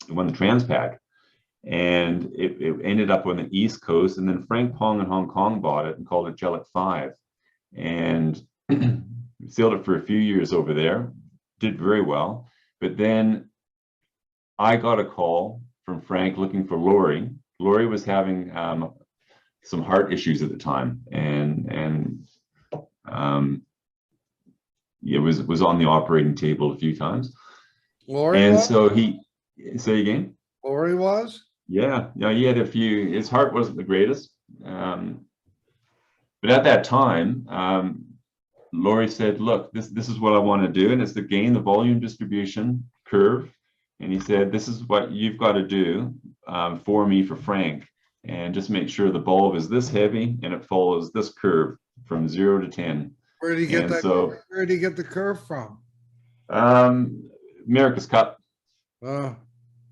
Speaker 3: Transpac. And it ended up on the East Coast, and then Frank Pong in Hong Kong bought it and called it Jellic 5, and sailed it for a few years over there, did very well. But then I got a call from Frank looking for Laurie. Laurie was having some heart issues at the time, and it was on the operating table a few times.
Speaker 1: Laurie
Speaker 3: and
Speaker 1: was?
Speaker 3: So say again.
Speaker 1: Laurie was?
Speaker 3: Yeah, he had a few. His heart wasn't the greatest, but at that time, Laurie said, "Look, this is what I want to do, and it's to gain the volume distribution curve." And he said, "This is what you've got to do for me, for Frank, and just make sure the bulb is this heavy and it follows this curve from 0 to 10."
Speaker 1: Where did he get
Speaker 3: And
Speaker 1: that?
Speaker 3: so,
Speaker 1: Where did he get the curve from?
Speaker 3: America's Cup.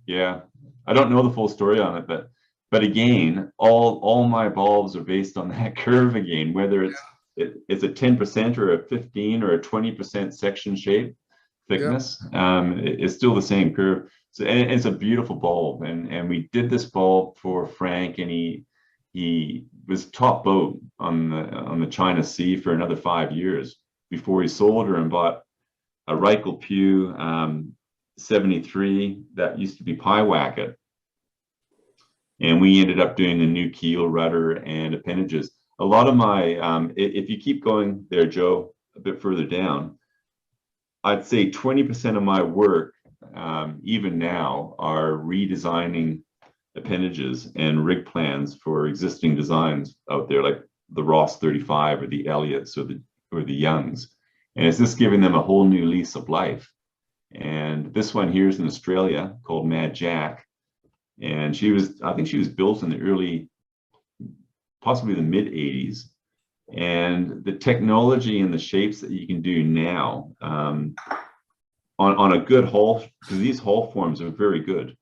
Speaker 3: Yeah. I don't know the full story on it, but again, all my bulbs are based on that curve again, whether it's a 10% or a 15 or a 20% section shape thickness. It's still the same curve. So and it's a beautiful bulb, and we did this bulb for Frank, and he was top boat on the China Sea for another 5 years before he sold her and bought a Reichel Pew 73 that used to be Pyewacket. And we ended up doing a new keel, rudder, and appendages. A lot of my, if you keep going there, Joe, a bit further down, I'd say 20% of my work, even now, are redesigning appendages and rig plans for existing designs out there, like the Ross 35 or the Elliots or the Youngs. And it's just giving them a whole new lease of life. And this one here is in Australia called Mad Jack. And I think she was built in the early, possibly the mid 80s. And the technology and the shapes that you can do now on a good hull, because these hull forms are very good.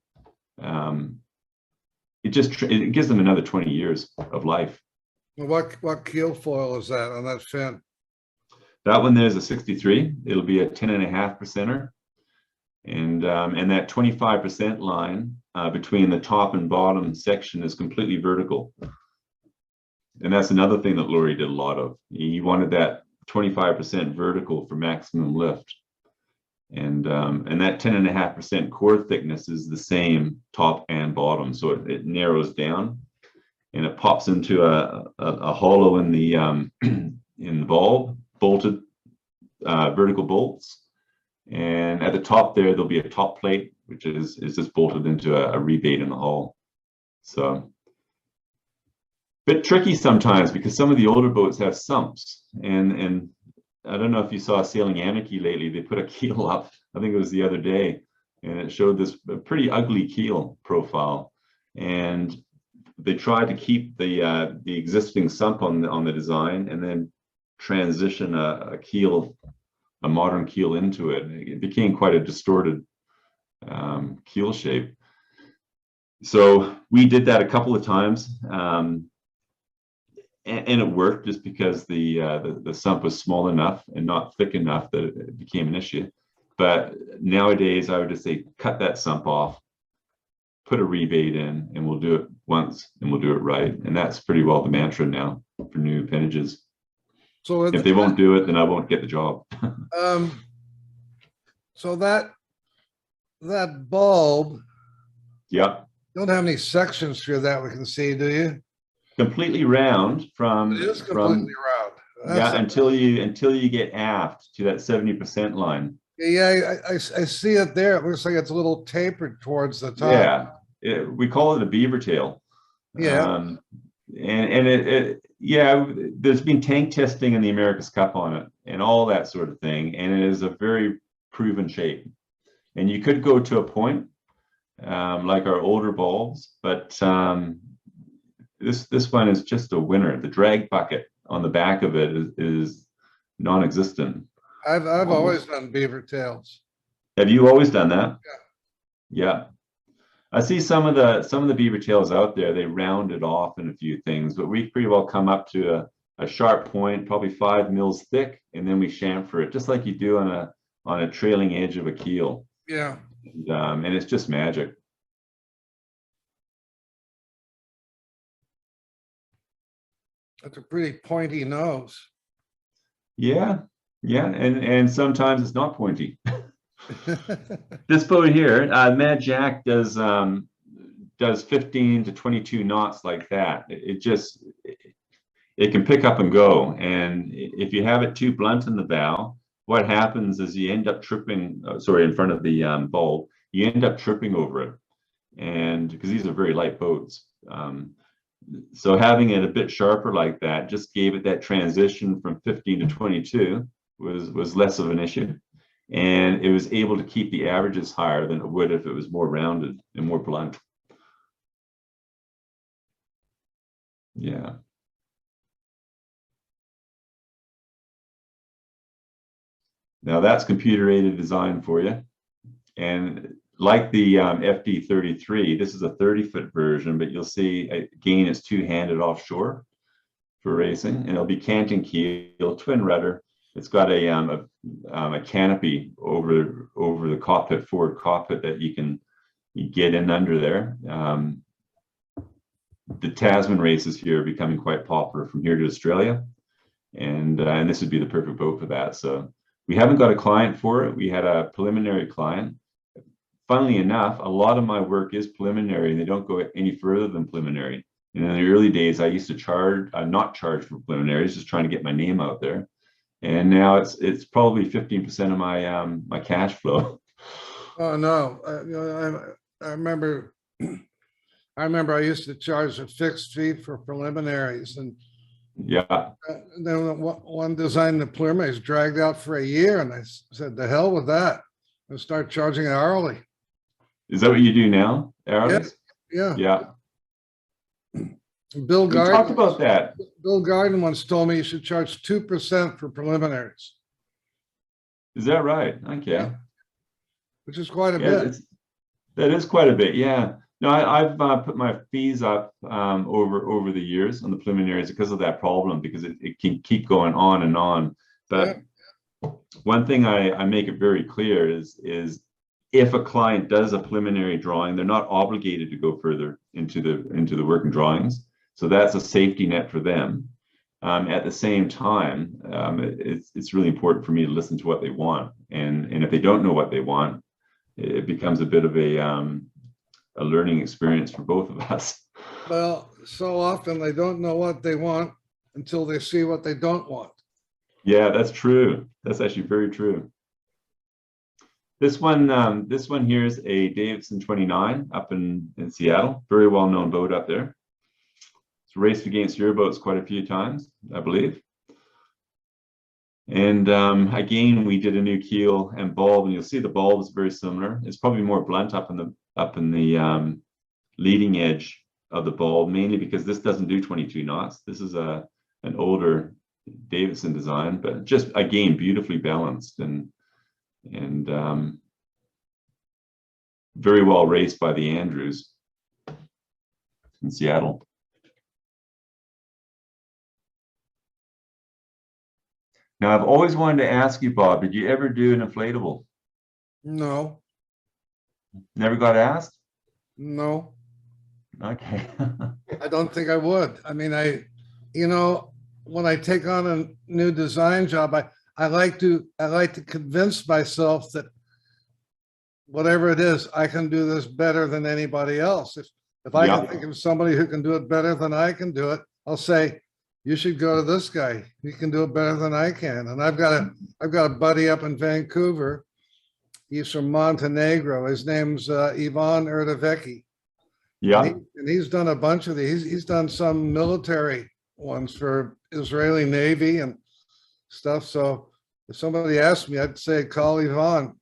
Speaker 3: It gives them another 20 years of life.
Speaker 1: What keel foil is that on that fin?
Speaker 3: That one there's a 63. It'll be a 10.5%er. And that 25% line between the top and bottom section is completely vertical. And that's another thing that Laurie did a lot of. He wanted that 25% vertical for maximum lift. And that 10.5% core thickness is the same top and bottom, so it narrows down, and it pops into a hollow in the in the bulb, bolted vertical bolts. And at the top there'll be a top plate, which is just bolted into a rebate in the hull. So bit tricky sometimes, because some of the older boats have sumps, and I don't know if you saw Sailing Anarchy lately. They put a keel up, I think it was the other day, and it showed this pretty ugly keel profile. And they tried to keep the existing sump on the design, and then transition a modern keel into it. It became quite a distorted keel shape. So we did that a couple of times. And it worked, just because the sump was small enough and not thick enough that it became an issue. But nowadays, I would just say cut that sump off, put a rebate in, and we'll do it once, and we'll do it right. And that's pretty well the mantra now for new appendages.
Speaker 1: So
Speaker 3: If they won't do it, then I won't get the job.
Speaker 1: So that bulb,
Speaker 3: Yep.
Speaker 1: don't have any sections through that we can see, do you?
Speaker 3: Completely round from
Speaker 1: It is completely round.
Speaker 3: yeah, until you get aft to that 70% line.
Speaker 1: Yeah, I see it there. It looks like it's a little tapered towards the top.
Speaker 3: Yeah, we call it a beaver tail.
Speaker 1: Yeah.
Speaker 3: And there's been tank testing in the America's Cup on it and all that sort of thing, and it is a very proven shape. And you could go to a point like our older bulbs, but this one is just a winner. The drag bucket on the back of it is non-existent.
Speaker 1: I've always done beaver tails.
Speaker 3: Have you always done that? Yeah. I see some of the beaver tails out there, they round it off in a few things, but we pretty well come up to a sharp point, probably 5 mils thick, and then we chamfer it, just like you do on a trailing edge of a keel.
Speaker 1: Yeah.
Speaker 3: And it's just magic.
Speaker 1: That's a pretty pointy nose.
Speaker 3: Yeah, and sometimes it's not pointy. This boat here, Mad Jack does 15 to 22 knots like that. It can pick up and go, and if you have it too blunt in the bow, what happens is you end up tripping. In front of the bulb, you end up tripping over it, and because these are very light boats. So having it a bit sharper like that just gave it that transition from 15 to 22 was less of an issue, and it was able to keep the averages higher than it would if it was more rounded and more blunt. Yeah. Now that's computer-aided design for you, and like the FD33, this is a 30-foot version, but you'll see again it's two-handed offshore for racing, and it'll be canting keel, twin rudder. It's got a canopy over the cockpit, forward cockpit, that you get in under there. The Tasman races here are becoming quite popular from here to Australia, and this would be the perfect boat for that. So we haven't got a client for it. We had a preliminary client. Funnily enough, a lot of my work is preliminary, and they don't go any further than preliminary. And in the early days, I used to not charge for preliminaries, just trying to get my name out there. And now it's probably 15% of my cash flow.
Speaker 1: Oh no, I remember. I used to charge a fixed fee for preliminaries, and
Speaker 3: Yeah.
Speaker 1: then one design, the preliminaries dragged out for a year, and I said, "The hell with that! I'll start charging hourly."
Speaker 3: Is that what you do now? Hourly?
Speaker 1: Yeah.
Speaker 3: Yeah.
Speaker 1: Bill
Speaker 3: We
Speaker 1: Garden
Speaker 3: talked about that.
Speaker 1: Bill Garden once told me you should charge 2% for preliminaries,
Speaker 3: Is that right? Okay.
Speaker 1: which is quite a
Speaker 3: Yeah,
Speaker 1: bit.
Speaker 3: that is quite a bit. Yeah. No, I've put my fees up over the years on the preliminaries because of that problem, because it can keep going on and on. But one thing I make it very clear is if a client does a preliminary drawing, they're not obligated to go further into the working drawings. So that's a safety net for them. At the same time, it's really important for me to listen to what they want. And if they don't know what they want, it becomes a bit of a learning experience for both of us.
Speaker 1: Well, so often they don't know what they want until they see what they don't want.
Speaker 3: Yeah, that's true. That's actually very true. This one here is a Davidson 29 up in Seattle. Very well-known boat up there. It's raced against your boats quite a few times, I believe. And again, we did a new keel and bulb, and you'll see the bulb is very similar. It's probably more blunt up in the leading edge of the bulb, mainly because this doesn't do 22 knots. This is an older Davidson design, but just again beautifully balanced and very well raced by the Andrews in Seattle. Now, I've always wanted to ask you, Bob, did you ever do an inflatable?
Speaker 1: No,
Speaker 3: Never got asked?
Speaker 1: no,
Speaker 3: Okay.
Speaker 1: I don't think I would. I mean, when I take on a new design job, I like to convince myself that whatever it is, I can do this better than anybody else. If I can think of somebody who can do it better than I can do it, I'll say, you should go to this guy. He can do it better than I can. And I've got a buddy up in Vancouver. He's from Montenegro. His name's Ivan Erdevecki.
Speaker 3: Yeah.
Speaker 1: And he's done a bunch of these. He's done some military ones for Israeli Navy and stuff. So if somebody asked me, I'd say call Ivan.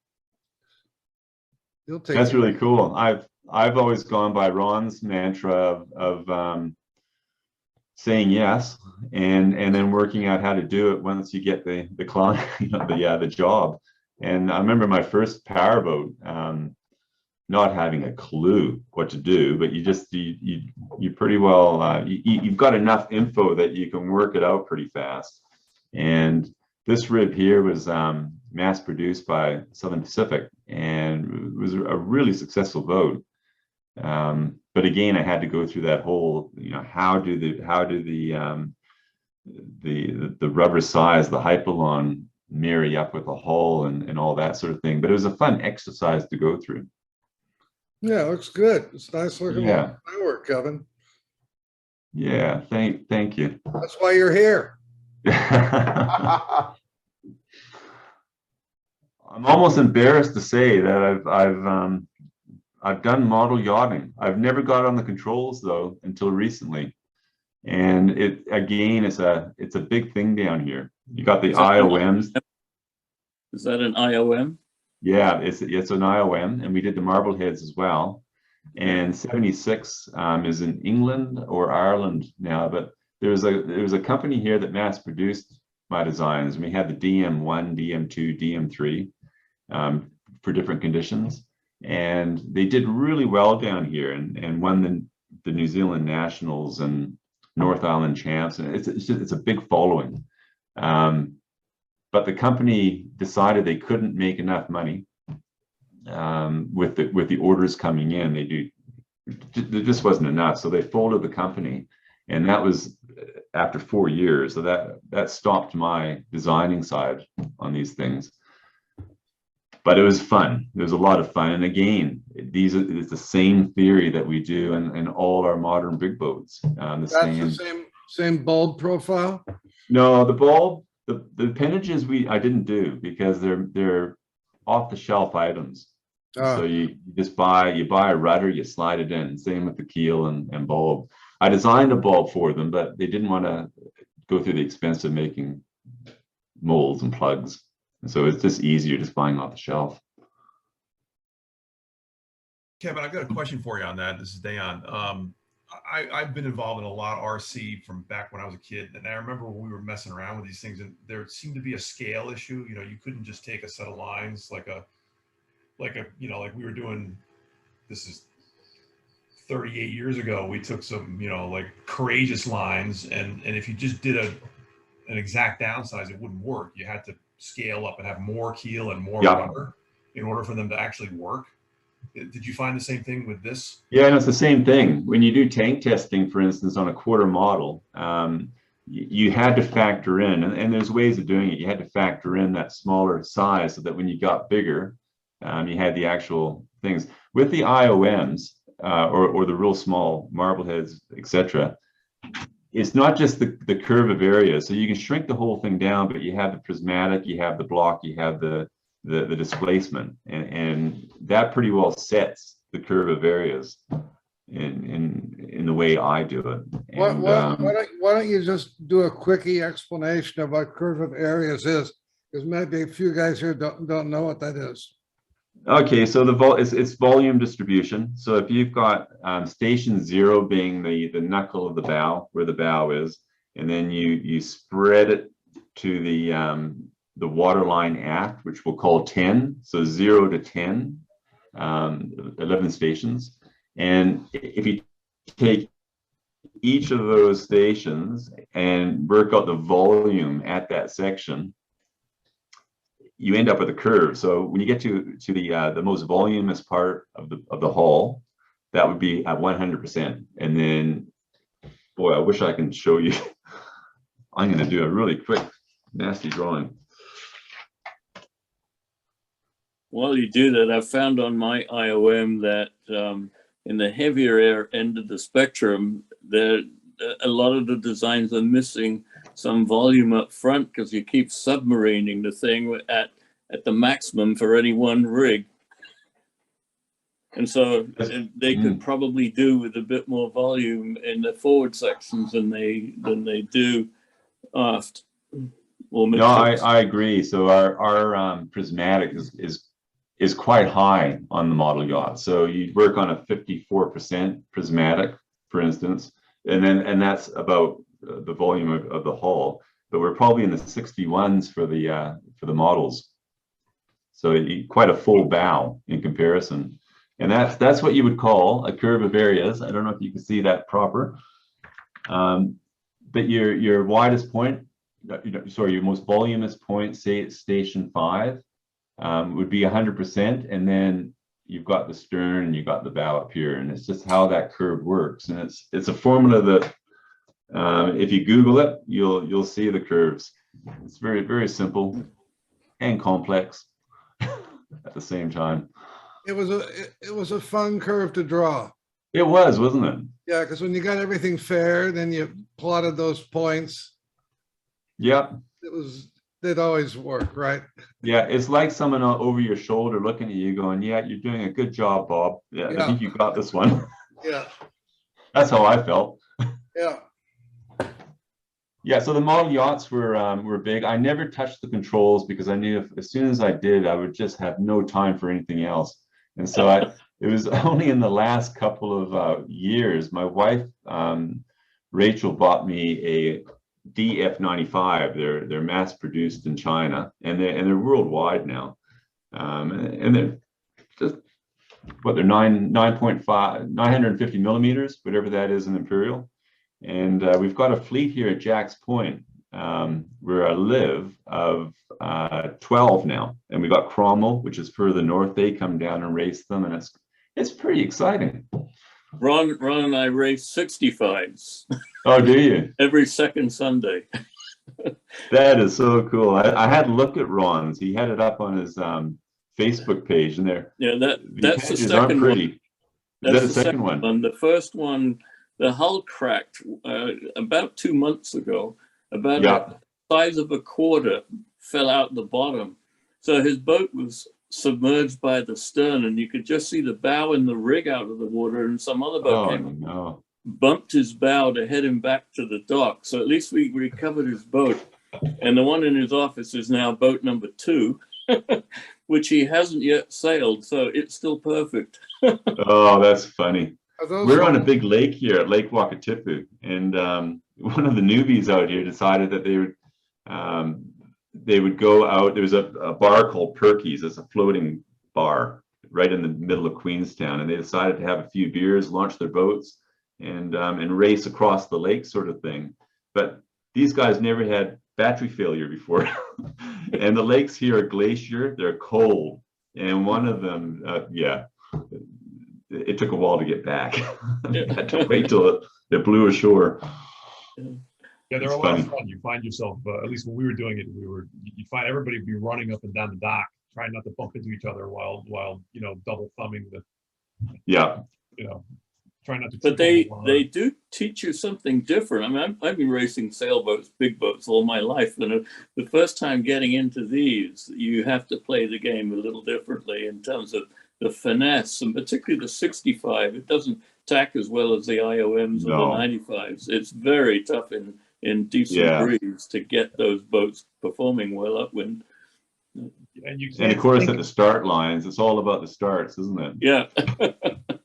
Speaker 1: He'll take.
Speaker 3: That's really cool. I've always gone by Ron's mantra of saying yes and then working out how to do it once you get the client, the job. And I remember my first powerboat, not having a clue what to do, but you pretty well you've got enough info that you can work it out pretty fast. And this rib here was mass produced by Southern Pacific, and it was a really successful boat. But again, I had to go through that whole, how do the rubber size, the hypalon, marry up with the hull and all that sort of thing. But it was a fun exercise to go through.
Speaker 1: Yeah, it looks good. It's nice looking work, Kevin.
Speaker 3: Yeah, thank you.
Speaker 1: That's why you're here.
Speaker 3: I'm almost embarrassed to say that I've done model yachting. I've never got on the controls though until recently, and it's a big thing down here. You got the IOMs.
Speaker 4: Is that an IOM?
Speaker 3: Yeah, it's an IOM, and we did the Marbleheads as well. And 76 is in England or Ireland now, but there was a company here that mass produced my designs. We had the DM1, DM2, DM3 for different conditions, and they did really well down here and won the New Zealand Nationals and North Island Champs, and it's a big following. But the company decided they couldn't make enough money with the orders coming in. There just wasn't enough, so they folded the company, and that was after 4 years. So that stopped my designing side on these things. But it was fun. There was a lot of fun, and again, it's the same theory that we do in all our modern big boats.
Speaker 1: That's the same bulb profile.
Speaker 3: No, the bulb. The appendages I didn't do because they're off the shelf items. So you just buy a rudder, you slide it in. Same with the keel and bulb. I designed a bulb for them, but they didn't want to go through the expense of making molds and plugs. And so it's just easier just buying off the shelf.
Speaker 5: Kevin, I've got a question for you on that. This is Dayon. I've been involved in a lot of RC from back when I was a kid, and I remember when we were messing around with these things, and there seemed to be a scale issue. You couldn't just take a set of lines like we were doing. This is 38 years ago. We took some, like courageous lines, and if you just did an exact downsize, it wouldn't work. You had to scale up and have more keel and more rudder in order for them to actually work. Did you find the same thing with this?
Speaker 3: Yeah, and it's the same thing. When you do tank testing, for instance, on a quarter model, you had to factor in, and there's ways of doing it. You had to factor in that smaller size so that when you got bigger, you had the actual things. With the IOMs, or the real small marbleheads, etc., it's not just the curve of area. So you can shrink the whole thing down, but you have the prismatic, you have the block, you have the displacement, and that pretty well sets the curve of areas in the way I do it. And,
Speaker 1: Why don't you just do a quickie explanation of what curve of areas is? Because maybe a few guys here don't know what that is.
Speaker 3: Okay, so it's volume distribution. So if you've got station 0 being the knuckle of the bow, where the bow is, and then you spread it to the waterline aft, which we'll call 10. So 0 to 10, 11 stations. And if you take each of those stations and work out the volume at that section, you end up with a curve. So when you get to the most voluminous part of the hull, that would be at 100%. And then, boy, I wish I can show you. I'm going to do a really quick, nasty drawing.
Speaker 4: While you do that, I found on my IOM that in the heavier end of the spectrum, a lot of the designs are missing some volume up front because you keep submarining the thing at the maximum for any one rig. And so they could probably do with a bit more volume in the forward sections than they do aft.
Speaker 3: No, I agree. So our prismatic is quite high on the model yacht. So you work on a 54% prismatic, for instance, and that's about the volume of the hull. But we're probably in the 61s for the models. So quite a full bow in comparison. And that's what you would call a curve of areas. I don't know if you can see that proper. But your widest point, sorry, your most voluminous point, say it's station 5, would be 100%. And then you've got the stern and you've got the bow up here. And it's just how that curve works. And it's a formula that if you Google it, you'll see the curves. It's very, very simple and complex at the same time.
Speaker 1: It was a fun curve to draw.
Speaker 3: It was, wasn't it?
Speaker 1: Yeah, because when you got everything fair, then you plotted those points.
Speaker 3: Yeah.
Speaker 1: They'd always work, right?
Speaker 3: Yeah, it's like someone over your shoulder looking at you going, yeah, you're doing a good job, Bob. Yeah, I think you got this one.
Speaker 1: Yeah.
Speaker 3: That's how I felt.
Speaker 1: Yeah.
Speaker 3: Yeah, so the model yachts were big. I never touched the controls because I knew as soon as I did, I would just have no time for anything else. And so it was only in the last couple of years, my wife, Rachel, bought me a DF95. They're mass produced in China, and they're worldwide now. And they're just they're 9.5, 950 millimeters, whatever that is in imperial. And we've got a fleet here at Jack's Point, where I live, of 12 now. And we got Cromwell, which is further north. They come down and race them, and it's pretty exciting.
Speaker 4: Ron and I race 65s.
Speaker 3: Oh, do you?
Speaker 4: Every second Sunday.
Speaker 3: That is so cool. I had a look at Ron's. He had it up on his Facebook page, and
Speaker 4: that's the second one.
Speaker 3: That's the second one.
Speaker 4: The first one, the hull cracked about 2 months ago. About the size of a quarter fell out the bottom. So his boat was submerged by the stern, and you could just see the bow and the rig out of the water, and some other boat bumped his bow to head him back to the dock. So at least we recovered his boat. And the one in his office is now boat number 2, which he hasn't yet sailed. So it's still perfect.
Speaker 3: Oh, that's funny. We're on a big lake here at Lake Wakatipu, and one of the newbies out here decided that they would go out. There's a bar called Perky's. It's a floating bar right in the middle of Queenstown, and they decided to have a few beers, launch their boats, and race across the lake, sort of thing. But these guys never had battery failure before, and the lakes here are glacier. They're cold, and one of them, it took a while to get back. I had to wait till it blew ashore.
Speaker 5: Yeah, they're
Speaker 3: It's
Speaker 5: a lot
Speaker 3: funny.
Speaker 5: of fun. You find yourself, at least when we were doing it, you find everybody be running up and down the dock, trying not to bump into each other while double thumbing the,
Speaker 3: Yeah.
Speaker 5: trying not to.
Speaker 4: But
Speaker 5: trip over the
Speaker 4: they
Speaker 5: line.
Speaker 4: do teach you something different. I mean, I've been racing sailboats, big boats all my life, and the first time getting into these, you have to play the game a little differently in terms of the finesse, and particularly the 65. It doesn't tack as well as the IOMs or the
Speaker 3: No.
Speaker 4: 95s. It's very tough in decent
Speaker 3: Yeah.
Speaker 4: breeze to get those boats performing well upwind.
Speaker 5: And you
Speaker 3: And
Speaker 5: can't
Speaker 3: of course,
Speaker 5: think-
Speaker 3: at the start lines, it's all about the starts, isn't it?
Speaker 4: Yeah.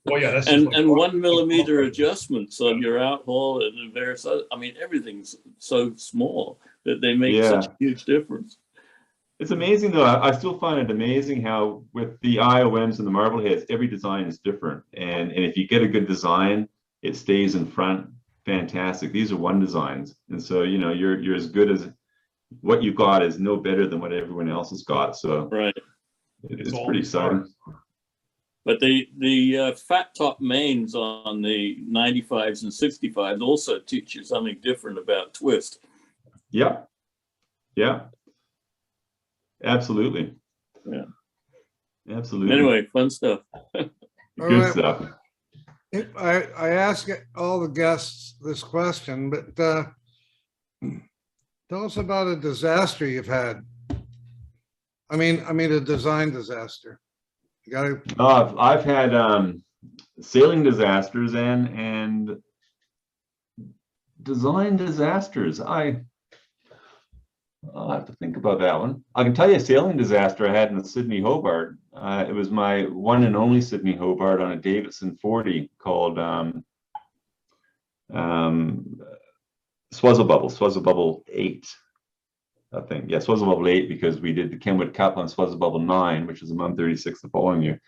Speaker 5: well, yeah, that's
Speaker 4: and
Speaker 5: just like
Speaker 4: 1 millimeter adjustments on your outhaul and various other, I mean, everything's so small that they make such a huge difference.
Speaker 3: It's amazing though. I still find it amazing how with the IOMs and the Marbleheads, every design is different. And if you get a good design, it stays in front. Fantastic. These are one designs. And so, you're as good as what you've got is no better than what everyone else has got. So
Speaker 4: Right.
Speaker 3: it's
Speaker 5: all
Speaker 3: pretty exciting.
Speaker 4: But the fat top mains on the 95s and 65s also teach you something different about twist.
Speaker 3: Yeah. Yeah. Absolutely.
Speaker 4: Yeah.
Speaker 3: Absolutely.
Speaker 4: Anyway, fun stuff.
Speaker 3: Good
Speaker 1: All right.
Speaker 3: stuff.
Speaker 1: I ask all the guests this question, but tell us about a disaster you've had. I mean a design disaster. You got to.
Speaker 3: I've had sailing disasters and design disasters. I'll have to think about that one. I can tell you a sailing disaster I had in the Sydney Hobart. It was my one and only Sydney Hobart on a Davidson 40 called Swazzle Bubble 8. I think, yeah, Swazzle Bubble 8, because we did the Kenwood Cup on Swazzle Bubble 9, which is a 136 the following year.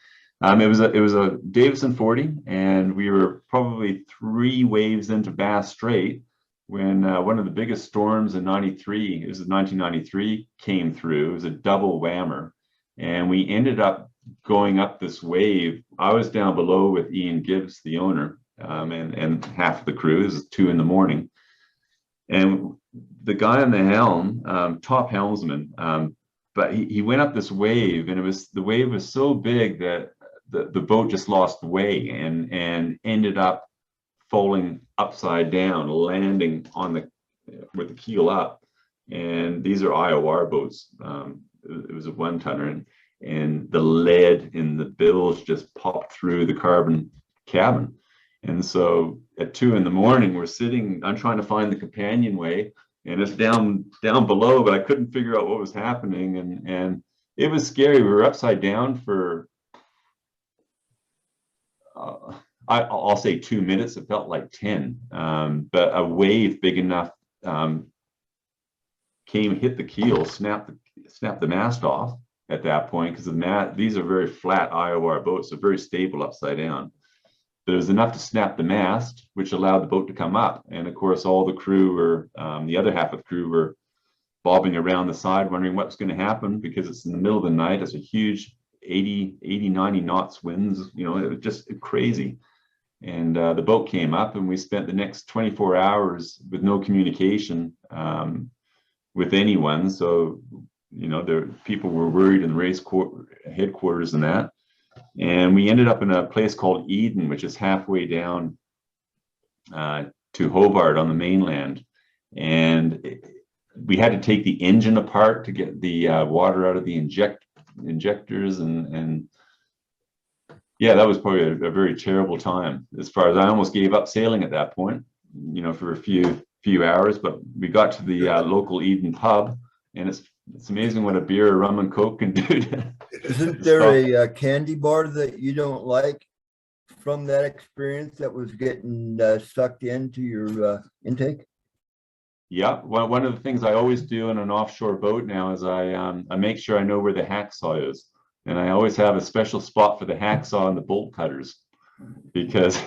Speaker 3: It was a Davidson 40, and we were probably 3 waves into Bass Strait when one of the biggest storms in 93, it was 1993, came through. It was a double whammer, and we ended up going up this wave. I was down below with Ian Gibbs, the owner, and half of the crew. This is 2 a.m. And the guy on the helm, top helmsman, but he went up this wave, and the wave was so big that the boat just lost way and ended up falling upside down, landing with the keel up. And these are IOR boats. It was a 1-tonner, and the lead in the bilge just popped through the carbon cabin. And so at 2 a.m, we're sitting, I'm trying to find the companionway, and it's down below, but I couldn't figure out what was happening. And it was scary. We were upside down for, I'll say 2 minutes. It felt like 10, but a wave big enough hit the keel, snapped the mast off at that point, because these are very flat IOR boats, so very stable upside down. But it was enough to snap the mast, which allowed the boat to come up. And of course, all the crew were, the other half of the crew were bobbing around the side, wondering what's going to happen, because it's in the middle of the night. It's a huge 80, 90 knots winds. It was just crazy. And the boat came up, and we spent the next 24 hours with no communication with anyone. So, people were worried in the race headquarters and that. And we ended up in a place called Eden, which is halfway down to Hobart on the mainland. And we had to take the engine apart to get the water out of the injectors. And yeah, that was probably a very terrible time. As far as I almost gave up sailing at that point, for a few hours. But we got to the local Eden pub, and it's amazing what a beer, a rum, and Coke can do.
Speaker 6: Isn't there a candy bar that you don't like from that experience that was getting sucked into your intake?
Speaker 3: Yeah, one of the things I always do in an offshore boat now is I make sure I know where the hacksaw is, and I always have a special spot for the hacksaw and the bolt cutters, because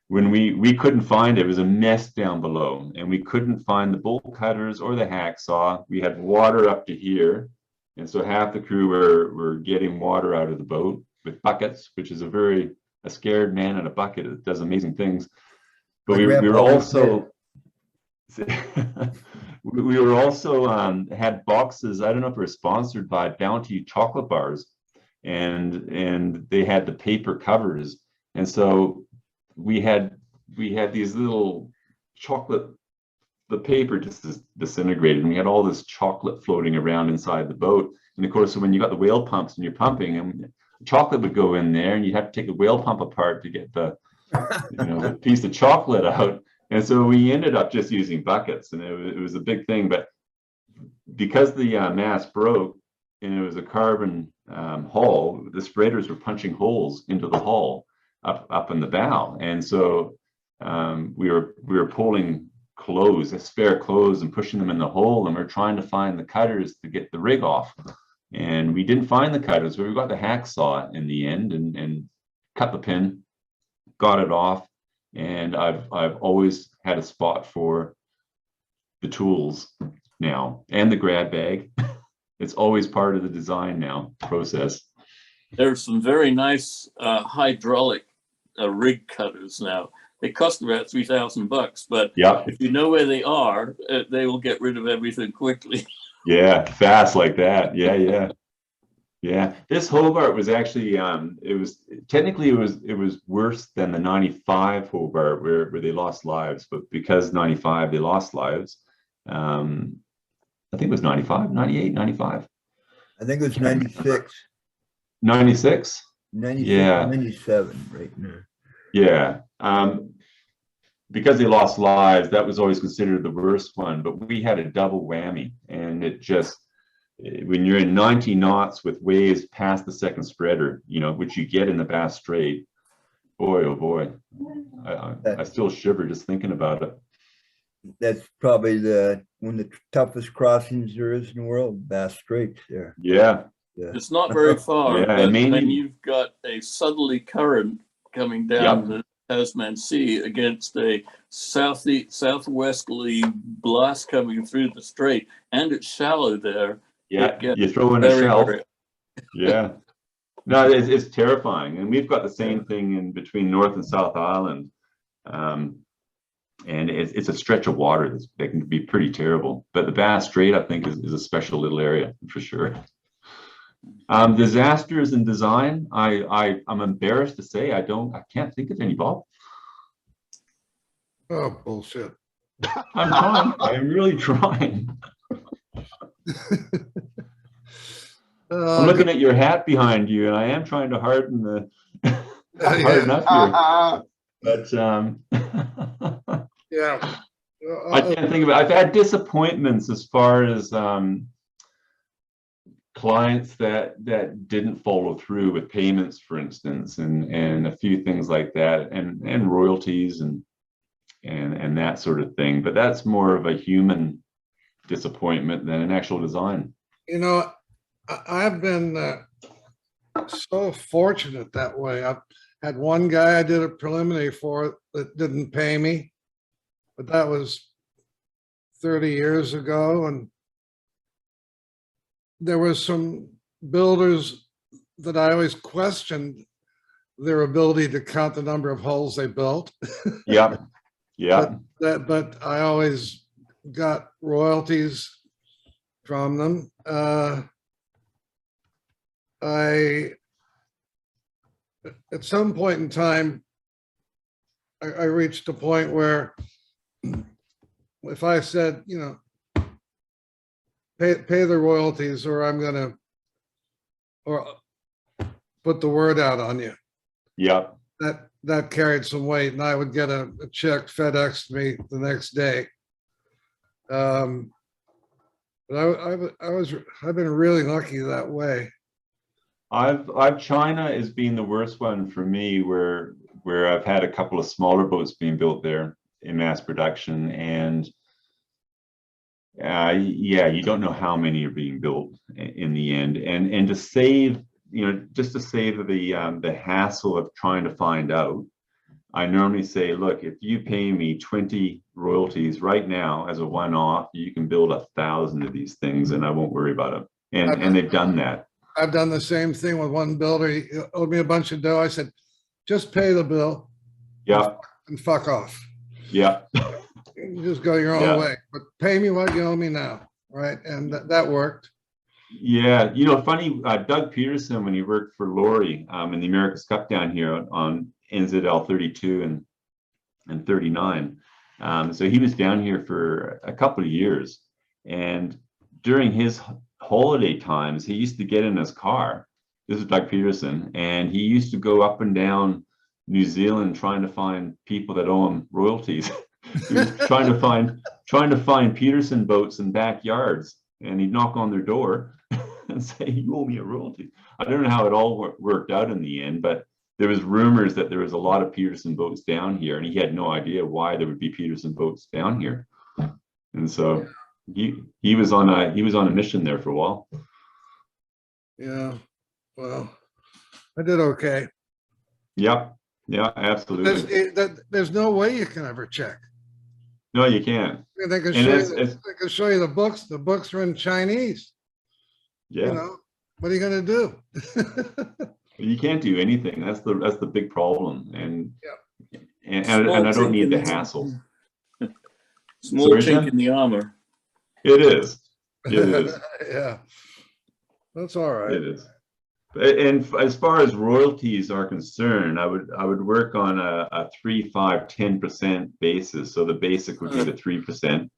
Speaker 3: when we couldn't find it, it was a mess down below, and we couldn't find the bolt cutters or the hacksaw. We had water up to here, and so half the crew were getting water out of the boat with buckets, which is a scared man in a bucket. It does amazing things. But we were also, we were also had boxes. I don't know if we're sponsored by Bounty chocolate bars, and they had the paper covers, and so we had these little chocolate. The paper just disintegrated, and we had all this chocolate floating around inside the boat. And of course, when you got the whale pumps and you're pumping, and chocolate would go in there, and you'd have to take the whale pump apart to get the the piece of chocolate out. And so we ended up just using buckets, and it was a big thing. But because the mast broke and it was a carbon hull, the spreaders were punching holes into the hull up in the bow, and so we were pulling spare clothes and pushing them in the hole, and we're trying to find the cutters to get the rig off. And we didn't find the cutters, but we got the hacksaw in the end and cut the pin, got it off. And I've always had a spot for the tools now, and the grab bag. It's always part of the design now process.
Speaker 4: There's some very nice hydraulic rig cutters now. They cost about $3,000, but
Speaker 3: Yeah,
Speaker 4: if you know where they are, they will get rid of everything quickly.
Speaker 3: yeah, fast like that. Yeah. This Hobart was actually it was worse than the 95 Hobart where they lost lives, but because 95 they lost lives. I think it was 95, 98, 95.
Speaker 6: I think it was 96.
Speaker 3: 96?
Speaker 6: 96,
Speaker 3: Yeah.
Speaker 6: 97 right now.
Speaker 3: Yeah. Because they lost lives, that was always considered the worst one, but we had a double whammy, and it just, when you're in 90 knots with waves past the second spreader, which you get in the Bass Strait, boy, oh boy, I still shiver just thinking about it.
Speaker 6: That's probably one of the toughest crossings there is in the world, Bass Straits there.
Speaker 3: Yeah.
Speaker 4: It's not very far,
Speaker 3: Yeah,
Speaker 4: but
Speaker 3: mainly,
Speaker 4: when you've got a southerly current coming down the Tasman Sea against a southwesterly blast coming through the strait, and it's shallow there.
Speaker 3: Yeah, you throw in a shell. Yeah. No, it's terrifying. And we've got the same thing in between North and South Island. And it's a stretch of water that can be pretty terrible. But the Bass Strait, I think, is a special little area for sure. Disasters in design, I'm embarrassed to say I can't think of any, Bob.
Speaker 1: Oh, bullshit.
Speaker 3: I'm trying. I'm really trying. I'm looking at your hat behind you, and I am trying to harden the harden up here. But
Speaker 1: yeah,
Speaker 3: I can't think of it. I've had disappointments as far as clients that didn't follow through with payments, for instance, and a few things like that, and royalties and that sort of thing. But that's more of a human disappointment than an actual design.
Speaker 1: I've been so fortunate that way. I've had one guy I did a preliminary for that didn't pay me, but that was 30 years ago. And there was some builders that I always Questioned their ability to count the number of hulls they built.
Speaker 3: Yeah. Yeah.
Speaker 1: But I always got royalties from them. At some point in time, I reached a point where if I said, pay the royalties, or I'm gonna, or put the word out on you.
Speaker 3: Yeah.
Speaker 1: That carried some weight, and I would get a check FedExed to me the next day. But I've been really lucky that way.
Speaker 3: China has been the worst one for me, where I've had a couple of smaller boats being built there in mass production, and you don't know how many are being built in the end, and to save, just to save the hassle of trying to find out, I normally say, look, if you pay me 20 royalties right now as a one-off, you can build 1,000 of these things, and I won't worry about it. And they've done that.
Speaker 1: I've done the same thing with one builder. He owed me a bunch of dough. I said, just pay the bill.
Speaker 3: Yeah.
Speaker 1: And fuck off.
Speaker 3: Yeah.
Speaker 1: You just go your
Speaker 3: Yeah.
Speaker 1: own way, but pay me what you owe me now, right? And that worked.
Speaker 3: Yeah, funny, Doug Peterson, when he worked for Laurie in the America's Cup down here on NZL 32 and 39. So he was down here for a couple of years. And during his holiday times, he used to get in his car. This is Doug Peterson. And he used to go up and down New Zealand trying to find people that owe him royalties. He was trying to find Peterson boats in backyards. And he'd knock on their door and say, you owe me a royalty. I don't know how it all worked out in the end, but there was rumors that there was a lot of Peterson boats down here, and he had no idea why there would be Peterson boats down here. And so he was on a mission there for a while.
Speaker 1: Yeah. Well, I did okay.
Speaker 3: Yeah, absolutely.
Speaker 1: There's no way you can ever check.
Speaker 3: No, you can't.
Speaker 1: They can show you the books. The books are in Chinese.
Speaker 3: Yeah.
Speaker 1: What are you going to do?
Speaker 3: You can't do anything. That's the big problem. And and I don't
Speaker 4: Small
Speaker 3: need the
Speaker 4: chink in
Speaker 3: hassle.
Speaker 4: Small chink in the armor.
Speaker 3: It is.
Speaker 1: Yeah. That's all right.
Speaker 3: It is. And as far as royalties are concerned, I would work on a 3, 5, 10% basis. So the basic would be the 3%.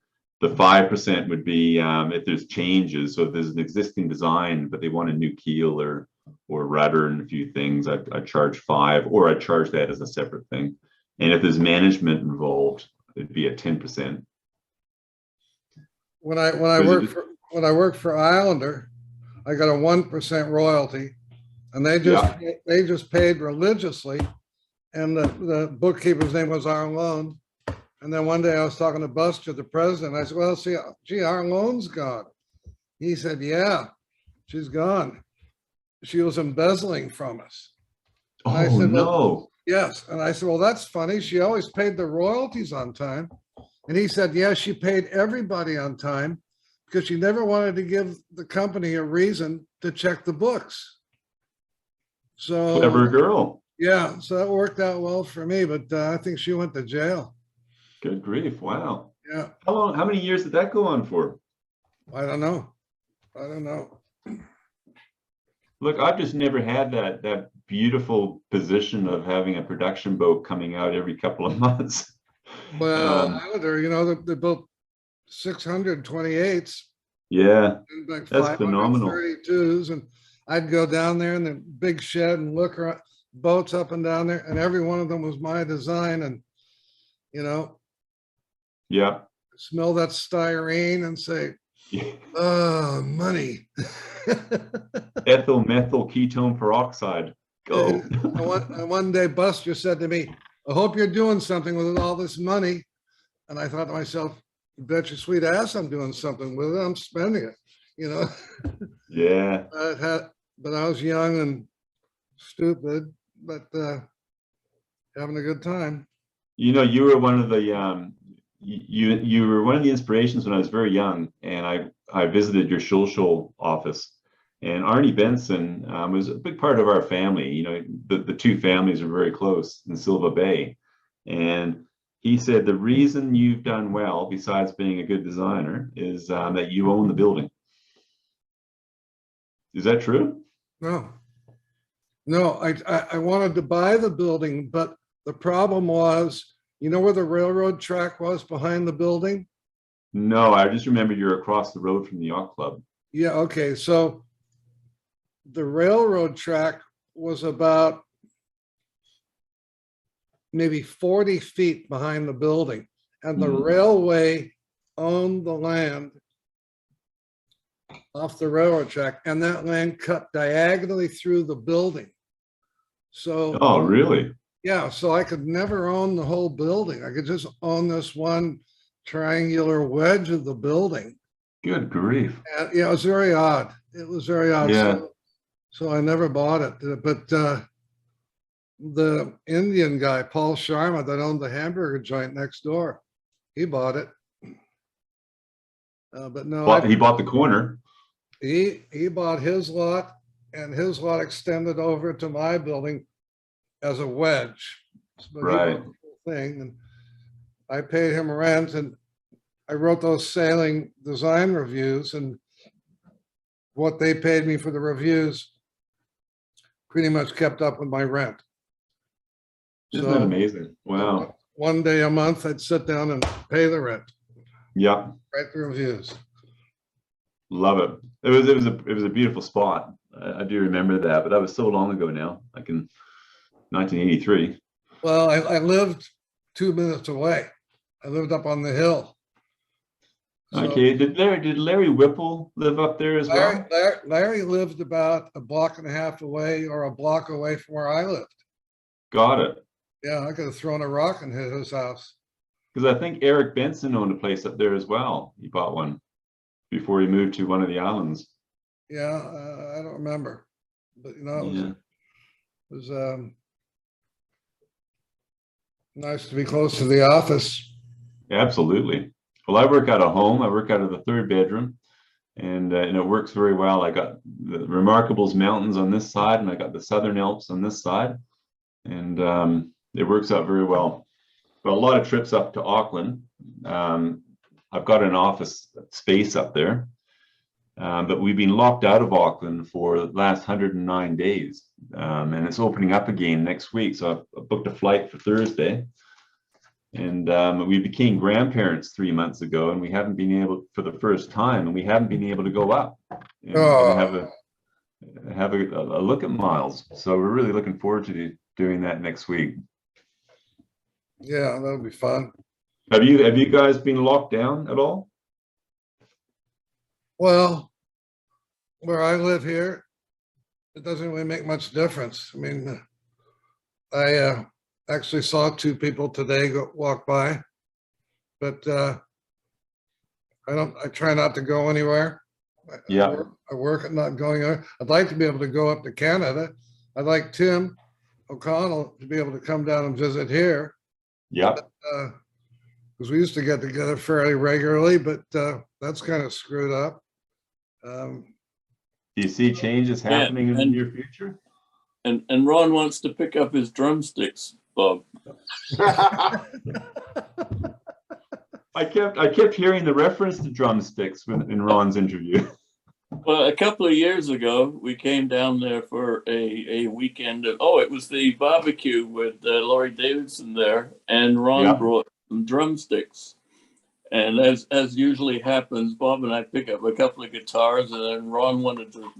Speaker 3: The 5% would be if there's changes. So if there's an existing design, but they want a new keel or rudder and a few things, I'd charge 5, or I'd charge that as a separate thing. And if there's management involved, it'd be at 10%.
Speaker 1: When I worked for Islander, I got a 1% royalty, and they just paid religiously. And the bookkeeper's name was Arlone. And then one day I was talking to Buster, the president. I said, well, see, gee, Arlone's gone. He said, yeah, she's gone. She was embezzling from us. And I said,
Speaker 3: no.
Speaker 1: Well, yes. And I said, well, that's funny. She always paid the royalties on time. And he said, yeah, she paid everybody on time because she never wanted to give the company a reason to check the books. So
Speaker 3: Clever girl.
Speaker 1: Yeah, so that worked out well for me, but I think she went to jail.
Speaker 3: Good grief. Wow.
Speaker 1: Yeah.
Speaker 3: How many years did that go on for?
Speaker 1: I don't know.
Speaker 3: Look, I've just never had that beautiful position of having a production boat coming out every couple of months.
Speaker 1: Well, they built 628s.
Speaker 3: Yeah,
Speaker 1: like
Speaker 3: that's phenomenal.
Speaker 1: 532s, and I'd go down there in the big shed and look around, boats up and down there, and every one of them was my design. And
Speaker 3: yeah,
Speaker 1: smell that styrene and say, oh, money.
Speaker 3: Ethyl methyl ketone peroxide. Go.
Speaker 1: And one day Buster said to me, I hope you're doing something with all this money. And I thought to myself, bet your sweet ass I'm doing something with it. I'm spending it,
Speaker 3: Yeah.
Speaker 1: But I was young and stupid, but having a good time.
Speaker 3: You were one of the you were one of the inspirations when I was very young, and I visited your Shoal office, and Arnie Benson was a big part of our family. The two families are very close in Silva Bay, and he said the reason you've done well, besides being a good designer, is that you own the building. Is that true?
Speaker 1: No, I wanted to buy the building, but the problem was, where the railroad track was behind the building?
Speaker 3: No, I just remember you're across the road from the yacht club.
Speaker 1: Yeah, okay. So the railroad track was about maybe 40 feet behind the building, and the railway owned the land off the railroad track, and that land cut diagonally through the building. So,
Speaker 3: oh, really?
Speaker 1: Yeah, so I could never own the whole building. I could just own this one triangular wedge of the building.
Speaker 3: Good grief.
Speaker 1: And, it was very odd. It was very odd.
Speaker 3: Yeah.
Speaker 1: So I never bought it. But the Indian guy, Paul Sharma, that owned the hamburger joint next door, he bought it. But no,
Speaker 3: he bought the corner.
Speaker 1: He bought his lot, and his lot extended over to my building as a wedge. But
Speaker 3: right.
Speaker 1: he bought the whole thing, and I paid him rent, and I wrote those sailing design reviews, and what they paid me for the reviews pretty much kept up with my rent.
Speaker 3: Isn't that amazing? Wow.
Speaker 1: One day a month, I'd sit down and pay the rent,
Speaker 3: Yeah.
Speaker 1: write the reviews.
Speaker 3: Love it. It was a beautiful spot. I do remember that, but that was so long ago now, like in 1983.
Speaker 1: Well, I lived 2 minutes away. I lived up on the hill. So
Speaker 3: Okay. Did Larry Whipple live up there as well?
Speaker 1: Larry lived about a block and a half away, or a block away from where I lived.
Speaker 3: Got it.
Speaker 1: Yeah, I could have thrown a rock and hit his house.
Speaker 3: Because I think Eric Benson owned a place up there as well. He bought one before he moved to one of the islands.
Speaker 1: Yeah, I don't remember, but you know, it was nice to be close to the office.
Speaker 3: Absolutely. Well, I work out of home. I work out of the 3rd bedroom, and it works very well. I got the Remarkables Mountains on this side, and I got the Southern Alps on this side, and it works out very well. But a lot of trips up to Auckland. I've got an office space up there, but we've been locked out of Auckland for the last 109 days, and it's opening up again next week. So I booked a flight for Thursday. And we became grandparents 3 months ago, and we haven't been able, for the first time, and we haven't been able to go up and have a look at Miles. So we're really looking forward to doing that next week.
Speaker 1: Yeah, that'll be fun.
Speaker 3: Have you guys been locked down at all?
Speaker 1: Well, where I live here, it doesn't really make much difference. I mean, I actually saw 2 people today walk by, but I try not to go anywhere.
Speaker 3: Yeah.
Speaker 1: I work at not going there. I'd like to be able to go up to Canada. I'd like Tim O'Connell to be able to come down and visit here.
Speaker 3: Yeah.
Speaker 1: Because we used to get together fairly regularly, but that's kind of screwed up.
Speaker 3: Do you see changes happening in the near future?
Speaker 4: And Ron wants to pick up his drumsticks, Bob.
Speaker 3: I kept hearing the reference to drumsticks in Ron's interview.
Speaker 4: Well, a couple of years ago, we came down there for a weekend of, it was the barbecue with Laurie Davidson there, and Ron brought some drumsticks. And as usually happens, Bob and I pick up a couple of guitars, and then Ron wanted to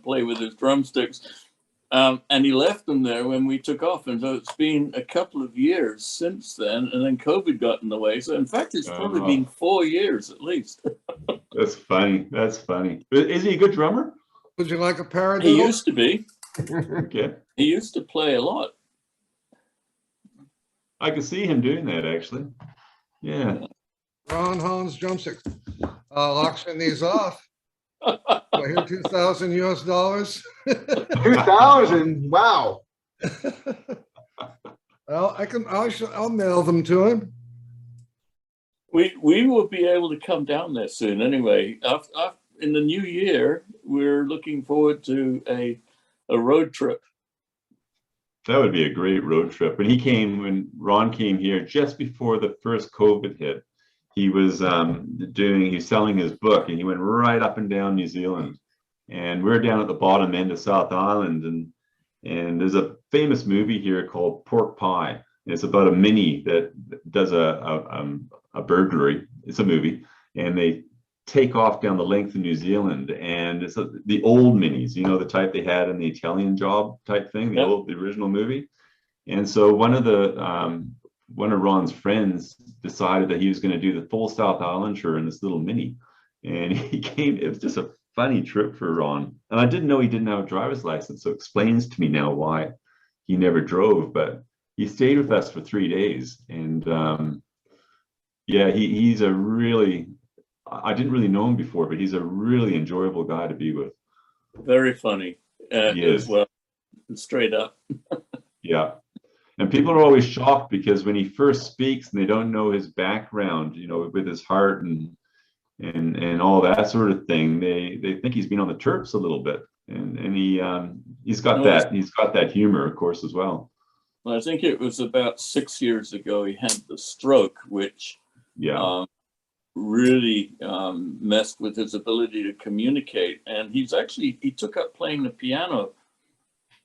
Speaker 4: play with his drumsticks. And he left them there when we took off. And so it's been a couple of years since then. And then COVID got in the way. So in fact, it's probably been 4 years at least.
Speaker 3: That's funny. That's funny. Is he a good drummer?
Speaker 1: Would you like a paradiddle?
Speaker 4: He used to be.
Speaker 3: Okay.
Speaker 4: He used to play a lot.
Speaker 3: I could see him doing that, actually. Yeah.
Speaker 1: Ron Hahn's drumsticks. I'll auction these off. I hear $2,000 US.
Speaker 2: 2,000. Wow.
Speaker 1: Well, I'll mail them to him.
Speaker 4: We will be able to come down there soon. Anyway, in the new year, we're looking forward to a road trip.
Speaker 3: That would be a great road trip. When Ron came here just before the first COVID hit, he was selling his book, and he went right up and down New Zealand. And we're down at the bottom end of South Island, and there's a famous movie here called Pork Pie. It's about a mini that does a burglary. It's a movie, and they take off down the length of New Zealand, and it's the old minis, the type they had in the Italian Job type thing, the original movie. And so one of Ron's friends decided that he was going to do the full South Island tour in this little mini, and he came. It was just a funny trip for Ron, and I didn't know he didn't have a driver's license, so it explains to me now why he never drove. But he stayed with us for 3 days, and he's a really, I didn't really know him before, but he's a really enjoyable guy to be with.
Speaker 4: Very funny as well, straight up.
Speaker 3: Yeah. And people are always shocked because when he first speaks and they don't know his background, with his heart and all that sort of thing, they think he's been on the Terps a little bit, and he's got that humor, of course, as well.
Speaker 4: Well, I think it was about 6 years ago he had the stroke, which really messed with his ability to communicate. And he took up playing the piano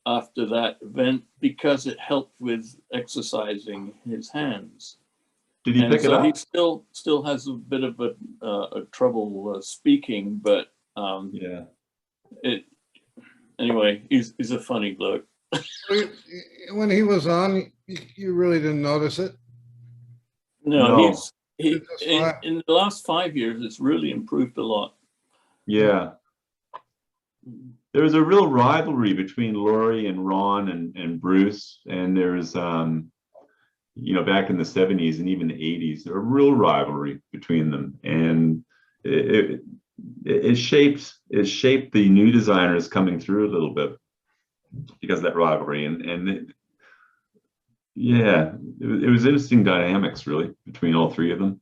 Speaker 4: after that event because it helped with exercising his hands.
Speaker 3: Did he
Speaker 4: And
Speaker 3: pick it
Speaker 4: so
Speaker 3: up?
Speaker 4: he still has a bit of a trouble speaking, but
Speaker 3: Yeah.
Speaker 4: Anyway, he's a funny bloke.
Speaker 1: When he was on, you really didn't notice it.
Speaker 4: No,
Speaker 3: No.
Speaker 4: in the last 5 years, it's really improved a lot.
Speaker 3: Yeah. There was a real rivalry between Laurie and Ron and Bruce, and there's back in the 70s and even the 80s, there was a real rivalry between them, and it shaped the new designers coming through a little bit because of that rivalry, and it was interesting dynamics really between all three of them.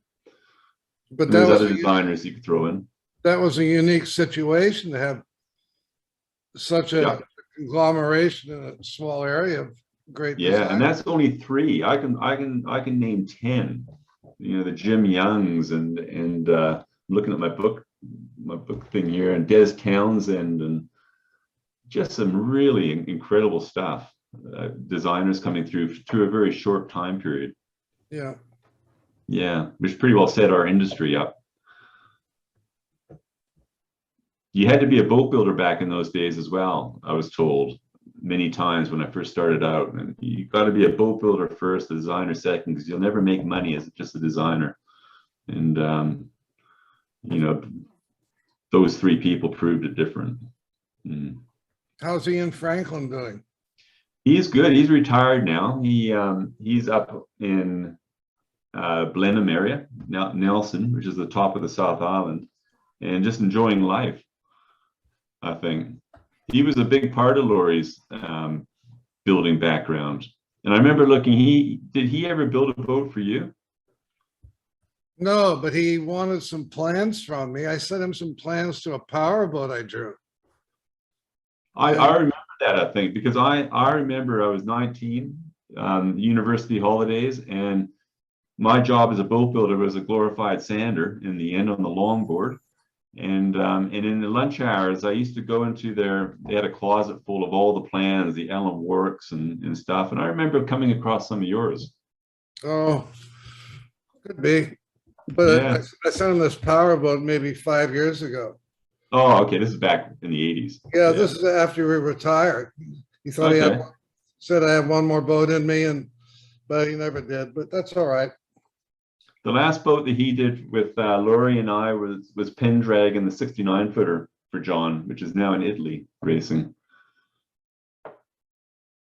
Speaker 1: But
Speaker 3: there's other designers you could throw in.
Speaker 1: That was a unique situation to have such a conglomeration in a small area of great design.
Speaker 3: And that's only three. I can name 10. The Jim Youngs and looking at my book thing here, and Des Townsend, and just some really incredible stuff. Designers coming through a very short time period. Yeah, which pretty well set our industry up. You had to be a boat builder back in those days as well, I was told many times when I first started out. And you got to be a boat builder first, a designer second, because you'll never make money as just a designer. And, those three people proved it different.
Speaker 1: How's Ian Franklin doing?
Speaker 3: He's good. He's retired now. He's up in Blenheim area, now Nelson, which is the top of the South Island, and just enjoying life, I think. He was a big part of Laurie's building background. And I remember looking, did he ever build a boat for you?
Speaker 1: No, but he wanted some plans from me. I sent him some plans to a power boat I drew.
Speaker 3: I remember that, I think, because I remember I was 19, university holidays, and my job as a boat builder was a glorified sander in the end on the longboard. And in the lunch hours, I used to go into they had a closet full of all the plans, the Ellen works and stuff. And I remember coming across some of yours.
Speaker 1: Oh, could be. But I sent him this power boat maybe 5 years ago.
Speaker 3: Oh, okay. This is back in the 80s.
Speaker 1: Yeah, this is after we retired. He thought he said I have one more boat in me, but he never did. But that's all right.
Speaker 3: The last boat that he did with Laurie and I was Pendragon, the 69-footer for John, which is now in Italy racing.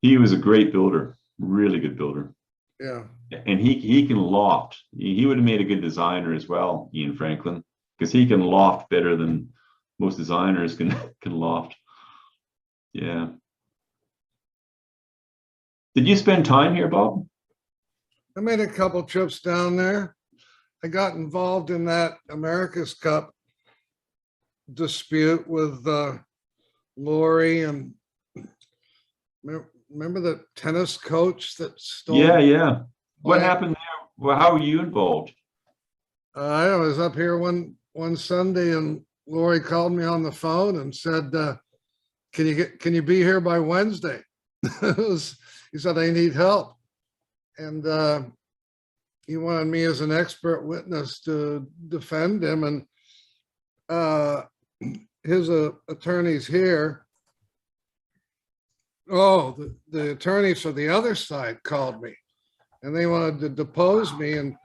Speaker 3: He was a great builder, really good builder.
Speaker 1: Yeah.
Speaker 3: And he can loft. He would have made a good designer as well, Ian Franklin, because he can loft better than most designers can loft. Yeah. Did you spend time here, Bob?
Speaker 1: I made a couple trips down there. I got involved in that America's Cup dispute with Laurie, and remember the tennis coach that stole?
Speaker 3: Yeah. What happened there? Well, how were you involved?
Speaker 1: I was up here one Sunday, and Laurie called me on the phone and said, "Can you be here by Wednesday?" He said, "I need help," and he wanted me as an expert witness to defend him, and his attorneys here. Oh, the attorneys for the other side called me, and they wanted to depose me and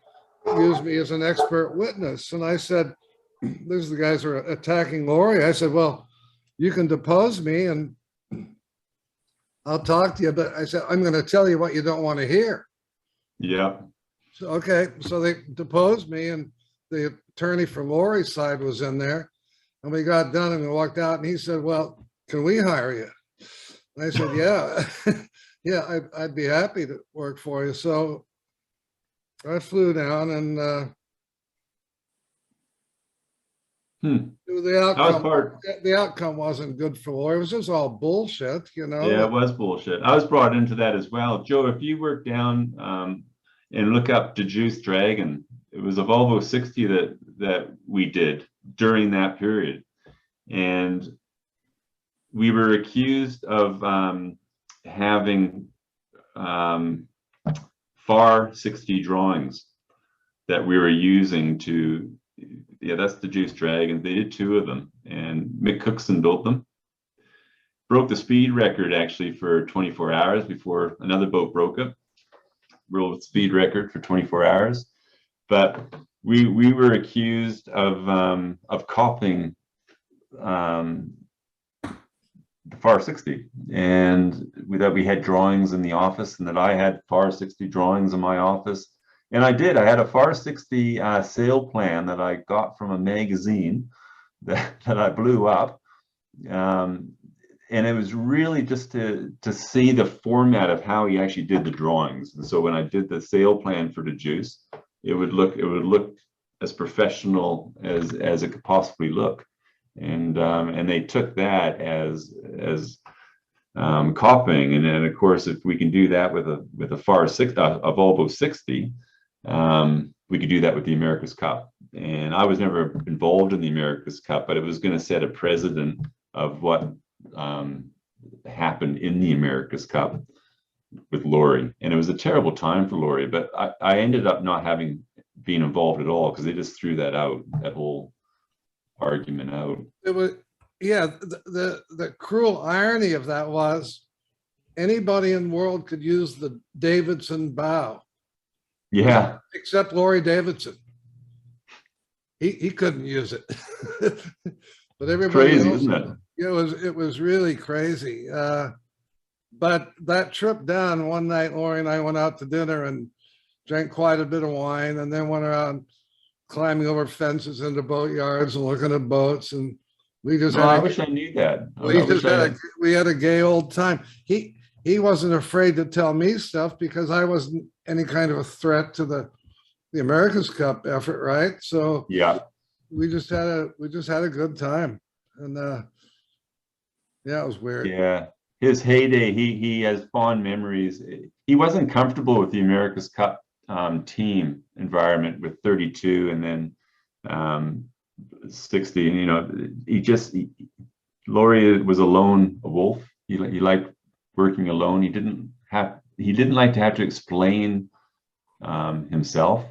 Speaker 1: use me as an expert witness. And I said, "These are the guys who are attacking Laurie." I said, "Well, you can depose me and I'll talk to you, but," I said, "I'm going to tell you what you don't want to hear."
Speaker 3: Yeah.
Speaker 1: So, okay, so they deposed me, and the attorney for Laurie's side was in there, and we got done and we walked out, and he said, "Well, can we hire you?" And I said, "Yeah, yeah, I'd be happy to work for you." So I flew down, and the outcome wasn't good for Laurie. It was just all bullshit,
Speaker 3: Yeah, it was bullshit. I was brought into that as well. Joe, if you work down and look up DeJuice Dragon, was a Volvo 60 that we did during that period, and we were accused of having FAR 60 drawings that we were using to, yeah, that's the Juice Dragon. They did 2 of them, and Mick Cookson built them. Broke the speed record actually for 24 hours before another boat broke it. World speed record for 24 hours. But we were accused of copying the FAR 60, and that we had drawings in the office, and that I had FAR 60 drawings in my office. And I did. I had a FAR 60 sail plan that I got from a magazine that I blew up. And it was really just to see the format of how he actually did the drawings. And so when I did the sail plan for the Juice, it would look as professional as it could possibly look. And they took that as copying. And then of course, if we can do that with a FAR 60, a Volvo 60, we could do that with the America's Cup. And I was never involved in the America's Cup, but it was going to set a precedent of what happened in the America's Cup with Laurie. And it was a terrible time for Laurie, but I ended up not having been involved at all because they just threw that whole argument out.
Speaker 1: It was, yeah, the cruel irony of that was anybody in the world could use the Davidson bow.
Speaker 3: Yeah.
Speaker 1: Except Laurie Davidson. He couldn't use it. But everybody
Speaker 3: Crazy,
Speaker 1: else,
Speaker 3: isn't it?
Speaker 1: it was really crazy. But that trip down one night, Laurie and I went out to dinner and drank quite a bit of wine, and then went around climbing over fences into boat yards and looking at boats. And we just
Speaker 3: I wish I knew that.
Speaker 1: We had a gay old time. He wasn't afraid to tell me stuff because I wasn't any kind of a threat to the America's Cup effort, right? So
Speaker 3: yeah,
Speaker 1: we just had a good time. And yeah, it was weird.
Speaker 3: Yeah, his heyday, he has fond memories. He wasn't comfortable with the America's Cup team environment with 32 and then 60. You know, Laurie was a wolf. He liked working alone. He didn't like to have to explain himself.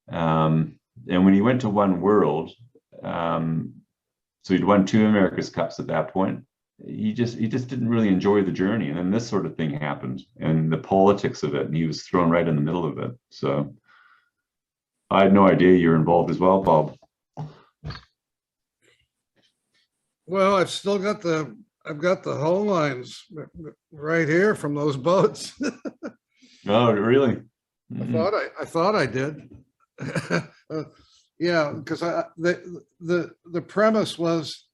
Speaker 3: And when he went to One World, so he'd won 2 America's Cups at that point. He just didn't really enjoy the journey, and then this sort of thing happened, and the politics of it, and he was thrown right in the middle of it. So I had no idea you were involved as well, Bob.
Speaker 1: Well, I've got the hull lines right here from those boats.
Speaker 3: Oh, really?
Speaker 1: I thought I did. Yeah, because the premise was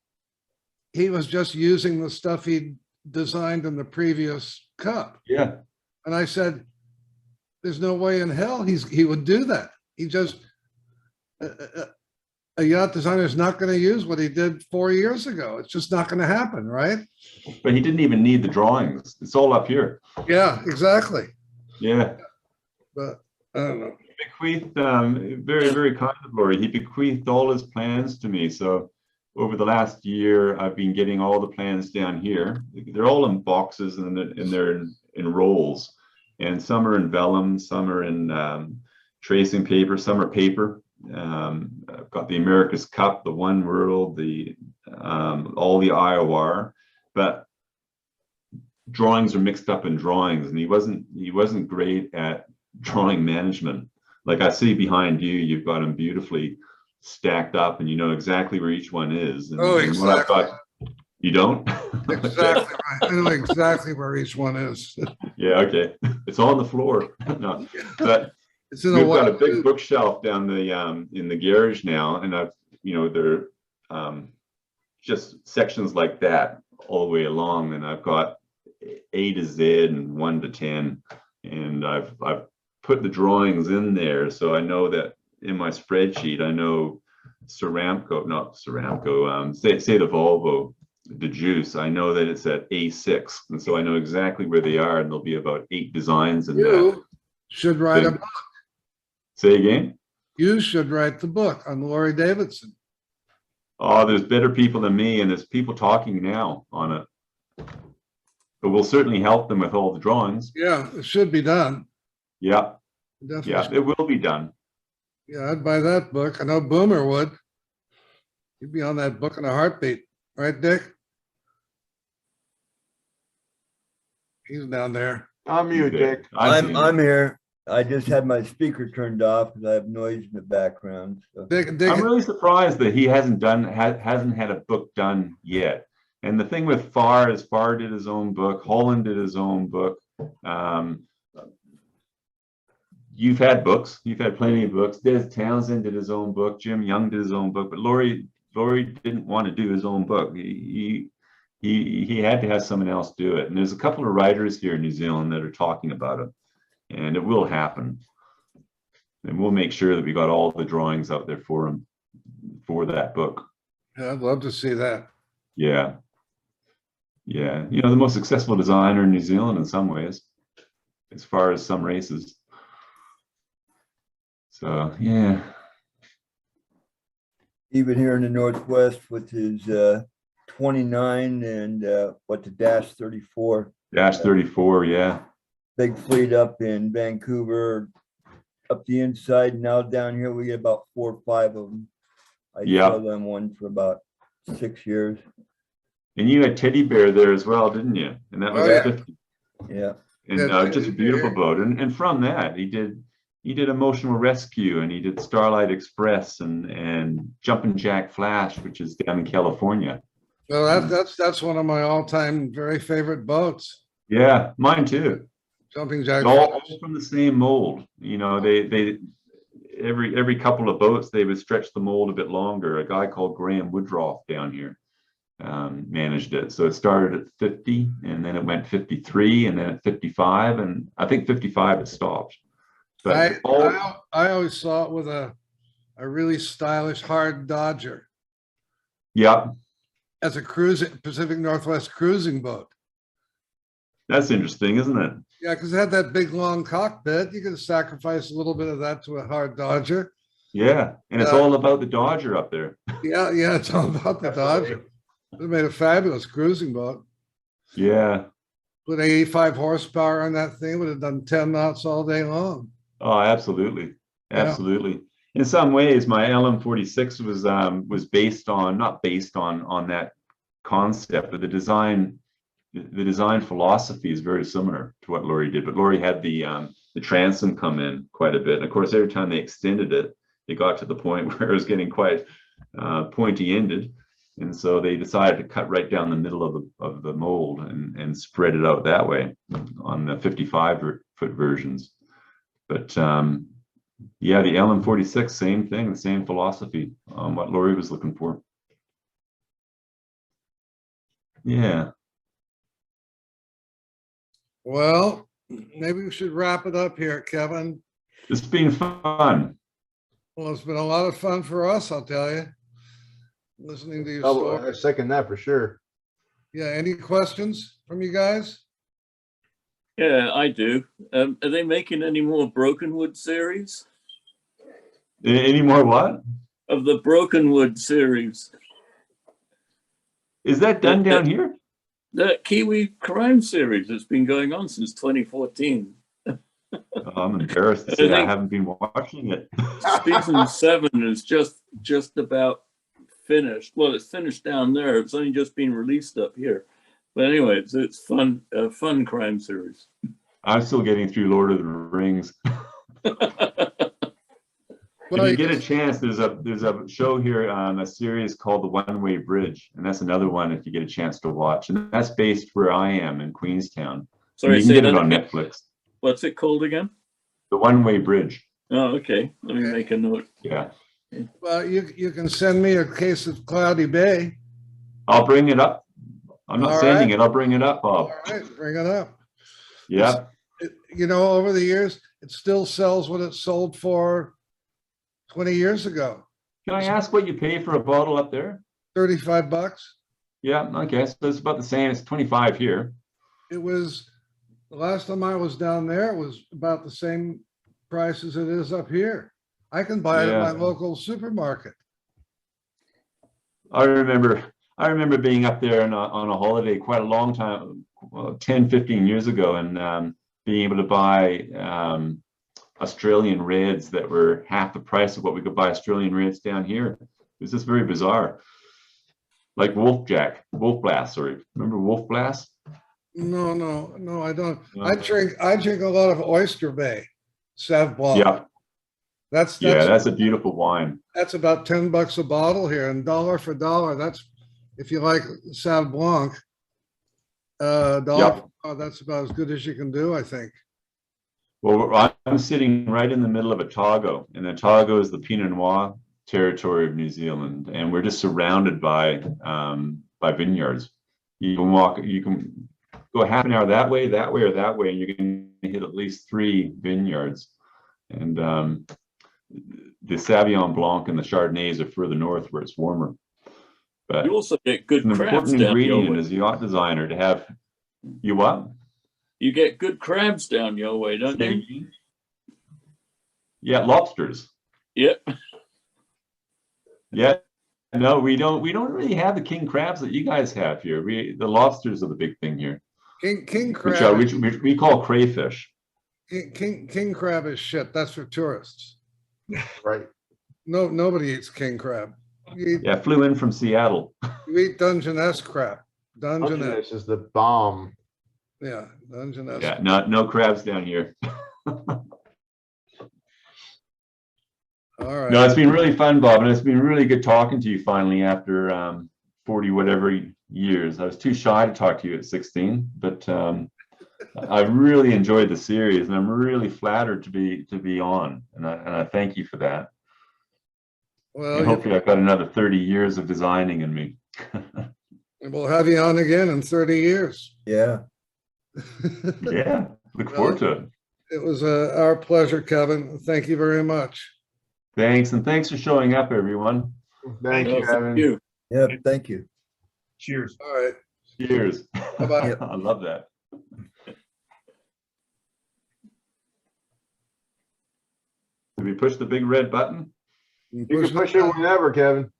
Speaker 1: he was just using the stuff he'd designed in the previous cup.
Speaker 3: Yeah.
Speaker 1: And I said, there's no way in hell he would do that. He just, a yacht designer is not going to use what he did 4 years ago. It's just not going to happen, right?
Speaker 3: But he didn't even need the drawings. It's all up here.
Speaker 1: Yeah, exactly.
Speaker 3: Yeah.
Speaker 1: But I don't know.
Speaker 3: He bequeathed, very, very kind of Laurie. He bequeathed all his plans to me. So over the last year, I've been getting all the plans down here. They're all in boxes and they're in rolls. And some are in vellum, some are in tracing paper, some are paper. I've got the America's Cup, the One World, all the IOR, but drawings are mixed up in drawings, and he wasn't great at drawing management. Like I see behind you, you've got them beautifully stacked up, and you know exactly where each one is. And,
Speaker 1: exactly.
Speaker 3: And what you don't?
Speaker 1: Exactly right. I know exactly where each one is.
Speaker 3: Yeah, okay. It's on the floor. No, but
Speaker 1: it's in
Speaker 3: we've got a big bookshelf down in the garage now, and there are just sections like that all the way along, and I've got A to Z and 1 to 10, and I've put the drawings in there, so I know that in my spreadsheet I know say the Volvo, the Juice, I know that it's at A6, and so I know exactly where they are, and there'll be about 8 designs in that.
Speaker 1: Should write a book.
Speaker 3: Say again?
Speaker 1: You should write the book on Laurie Davidson.
Speaker 3: Oh, there's better people than me, and there's people talking now on it. But we'll certainly help them with all the drawings.
Speaker 1: Yeah, it should be done.
Speaker 3: Yeah,
Speaker 1: Definitely.
Speaker 3: yeah, it will be done.
Speaker 1: Yeah, I'd buy that book. I know Boomer would. He'd be on that book in a heartbeat. Right, Dick? He's down there.
Speaker 2: I'm you, Dick.
Speaker 6: I'm here. I just had my speaker turned off because I have noise in the background. So.
Speaker 1: Dick,
Speaker 3: I'm really surprised that he hasn't had a book done yet. And the thing with Farr is Farr did his own book, Holland did his own book. You've had books, you've had plenty of books. Des Townsend did his own book, Jim Young did his own book, but Laurie didn't want to do his own book. He had to have someone else do it. And there's a couple of writers here in New Zealand that are talking about it, and it will happen. And we'll make sure that we got all the drawings out there for him for that book.
Speaker 1: Yeah, I'd love to see that.
Speaker 3: Yeah. Yeah. You know, the most successful designer in New Zealand in some ways, as far as some races. So, yeah.
Speaker 6: Even here in the Northwest with his 29 and the dash 34.
Speaker 3: Dash 34, yeah.
Speaker 6: Big fleet up in Vancouver, up the inside. Now down here we get about 4 or 5 of them. I saw them one for about 6 years.
Speaker 3: And you had Teddy Bear there as well, didn't you? And that was 50.
Speaker 6: Yeah.
Speaker 3: And just a beautiful boat. And from that, he did Emotional Rescue, and he did Starlight Express and Jumpin' Jack Flash, which is down in California.
Speaker 1: Well, that's one of my all-time very favorite boats.
Speaker 3: Yeah, mine too.
Speaker 1: Jumping Jack.
Speaker 3: All from the same mold. You know, they every couple of boats they would stretch the mold a bit longer. A guy called Graham Woodroff down here managed it. So it started at 50, and then it went 53, and then at 55, and I think 55 it stopped. But
Speaker 1: I always saw it with a really stylish hard Dodger.
Speaker 3: Yeah.
Speaker 1: As a cruising Pacific Northwest cruising boat.
Speaker 3: That's interesting, isn't it?
Speaker 1: Yeah, because it had that big long cockpit. You could sacrifice a little bit of that to a hard Dodger.
Speaker 3: Yeah, and it's all about the Dodger up there.
Speaker 1: Yeah, it's all about the Dodger. It made a fabulous cruising boat.
Speaker 3: Yeah.
Speaker 1: Put 85 horsepower on that thing, would have done 10 knots all day long.
Speaker 3: Oh, absolutely. Absolutely. Yeah. In some ways, my LM46 was based on, not based on that concept, but the design philosophy is very similar to what Laurie did. But Laurie had the transom come in quite a bit. And of course, every time they extended it, it got to the point where it was getting quite pointy-ended. And so they decided to cut right down the middle of the mold and spread it out that way on the 55-foot versions. But yeah, the LM46, same thing, the same philosophy on what Laurie was looking for. Yeah.
Speaker 1: Well, maybe we should wrap it up here, Kevin.
Speaker 3: It's been fun.
Speaker 1: Well, it's been a lot of fun for us, I'll tell you. Listening to your story.
Speaker 2: I second that for sure.
Speaker 1: Yeah, any questions from you guys?
Speaker 4: Yeah, I do. Are they making any more Brokenwood series?
Speaker 3: Any more what?
Speaker 4: Of the Brokenwood series.
Speaker 3: Is that done down here?
Speaker 4: The Kiwi crime series that's been going on since 2014.
Speaker 3: I'm embarrassed to say I haven't been watching it.
Speaker 4: Season 7 is just about finished. Well, it's finished down there. It's only just been released up here. But anyway, it's fun, a fun crime series.
Speaker 3: I'm still getting through Lord of the Rings. If you get a chance, there's a show here, a series called The One-Way Bridge, and that's another one if you get a chance to watch. And that's based where I am in Queenstown.
Speaker 4: Sorry,
Speaker 3: you can get it on Netflix.
Speaker 4: What's it called again?
Speaker 3: The One-Way Bridge.
Speaker 4: Oh, okay. Let me make a note.
Speaker 3: Yeah.
Speaker 1: Well, you can send me a case of Cloudy Bay.
Speaker 3: I'll bring it up. I'm not sending it. I'll bring it up, Bob.
Speaker 1: All right, bring it up.
Speaker 3: Yeah.
Speaker 1: You know, over the years, it still sells what it sold for 20 years ago.
Speaker 3: Can I ask what you pay for a bottle up there?
Speaker 1: $35.
Speaker 3: Yeah, okay. So it's about the same. It's 25 here.
Speaker 1: It was, the last time I was down there, it was about the same price as it is up here. I can buy it at
Speaker 3: Yeah.
Speaker 1: my local supermarket.
Speaker 3: I remember being up there on a holiday quite a long time, well, 10, 15 years ago, and being able to buy Australian reds that were half the price of what we could buy Australian reds down here. It was just very bizarre. Like Wolf Blast, sorry. Remember Wolf Blast?
Speaker 1: No, I don't.
Speaker 3: No.
Speaker 1: I drink a lot of Oyster Bay, Sauv Blanc.
Speaker 3: Yeah, that's a beautiful wine.
Speaker 1: That's about $10 a bottle here, and dollar for dollar. That's if you like Sauv Blanc.
Speaker 3: Yep.
Speaker 1: That's about as good as you can do, I think.
Speaker 3: Well, I'm sitting right in the middle of Otago, and Otago is the Pinot Noir territory of New Zealand, and we're just surrounded by vineyards. You can go half an hour that way, or that way, and you're going to hit at least 3 vineyards. And the Sauvignon Blanc and the Chardonnays are further north where it's warmer. But
Speaker 4: You also get good
Speaker 3: an
Speaker 4: crabs
Speaker 3: important
Speaker 4: down your
Speaker 3: ingredient
Speaker 4: way.
Speaker 3: as a yacht designer to have. You what?
Speaker 4: You get good crabs down your way, don't you?
Speaker 3: Yeah, lobsters.
Speaker 4: Yep.
Speaker 3: Yeah. No, we don't really have the king crabs that you guys have here. The lobsters are the big thing here.
Speaker 1: King crab.
Speaker 3: Which we call crayfish.
Speaker 1: King crab is shit. That's for tourists.
Speaker 2: Right.
Speaker 1: No, nobody eats king crab. You
Speaker 3: Yeah, flew in from Seattle.
Speaker 1: eat Dungeness crab. Dungeness.
Speaker 2: Dungeness is the bomb.
Speaker 1: Yeah, Dungeness.
Speaker 3: Yeah, no crabs down here.
Speaker 1: All right.
Speaker 3: No, it's been really fun, Bob, and it's been really good talking to you finally after 40 whatever years. I was too shy to talk to you at 16, but I've really enjoyed the series, and I'm really flattered to be on, and I thank you for that.
Speaker 1: Well,
Speaker 3: And hopefully I've got another 30 years of designing in me.
Speaker 1: we'll have you on again in 30 years.
Speaker 6: Yeah.
Speaker 3: Yeah, look forward to it.
Speaker 1: It was our pleasure, Kevin. Thank you very much.
Speaker 3: Thanks, and thanks for showing up, everyone.
Speaker 2: Thank
Speaker 4: No,
Speaker 2: you, Kevin.
Speaker 4: you.
Speaker 6: Yeah, thank you.
Speaker 5: Cheers.
Speaker 1: All right.
Speaker 3: Cheers.
Speaker 1: Bye-bye.
Speaker 3: I love that. Did we push the big red button?
Speaker 2: You can push it whenever, Kevin.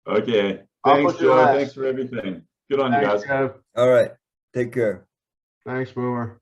Speaker 3: Okay.
Speaker 2: I'll
Speaker 3: Thanks,
Speaker 2: push it
Speaker 3: Joe.
Speaker 2: last.
Speaker 3: Thanks for everything. Good on you guys.
Speaker 2: Thanks, Kev.
Speaker 6: All right. Take care.
Speaker 2: Thanks, Boomer.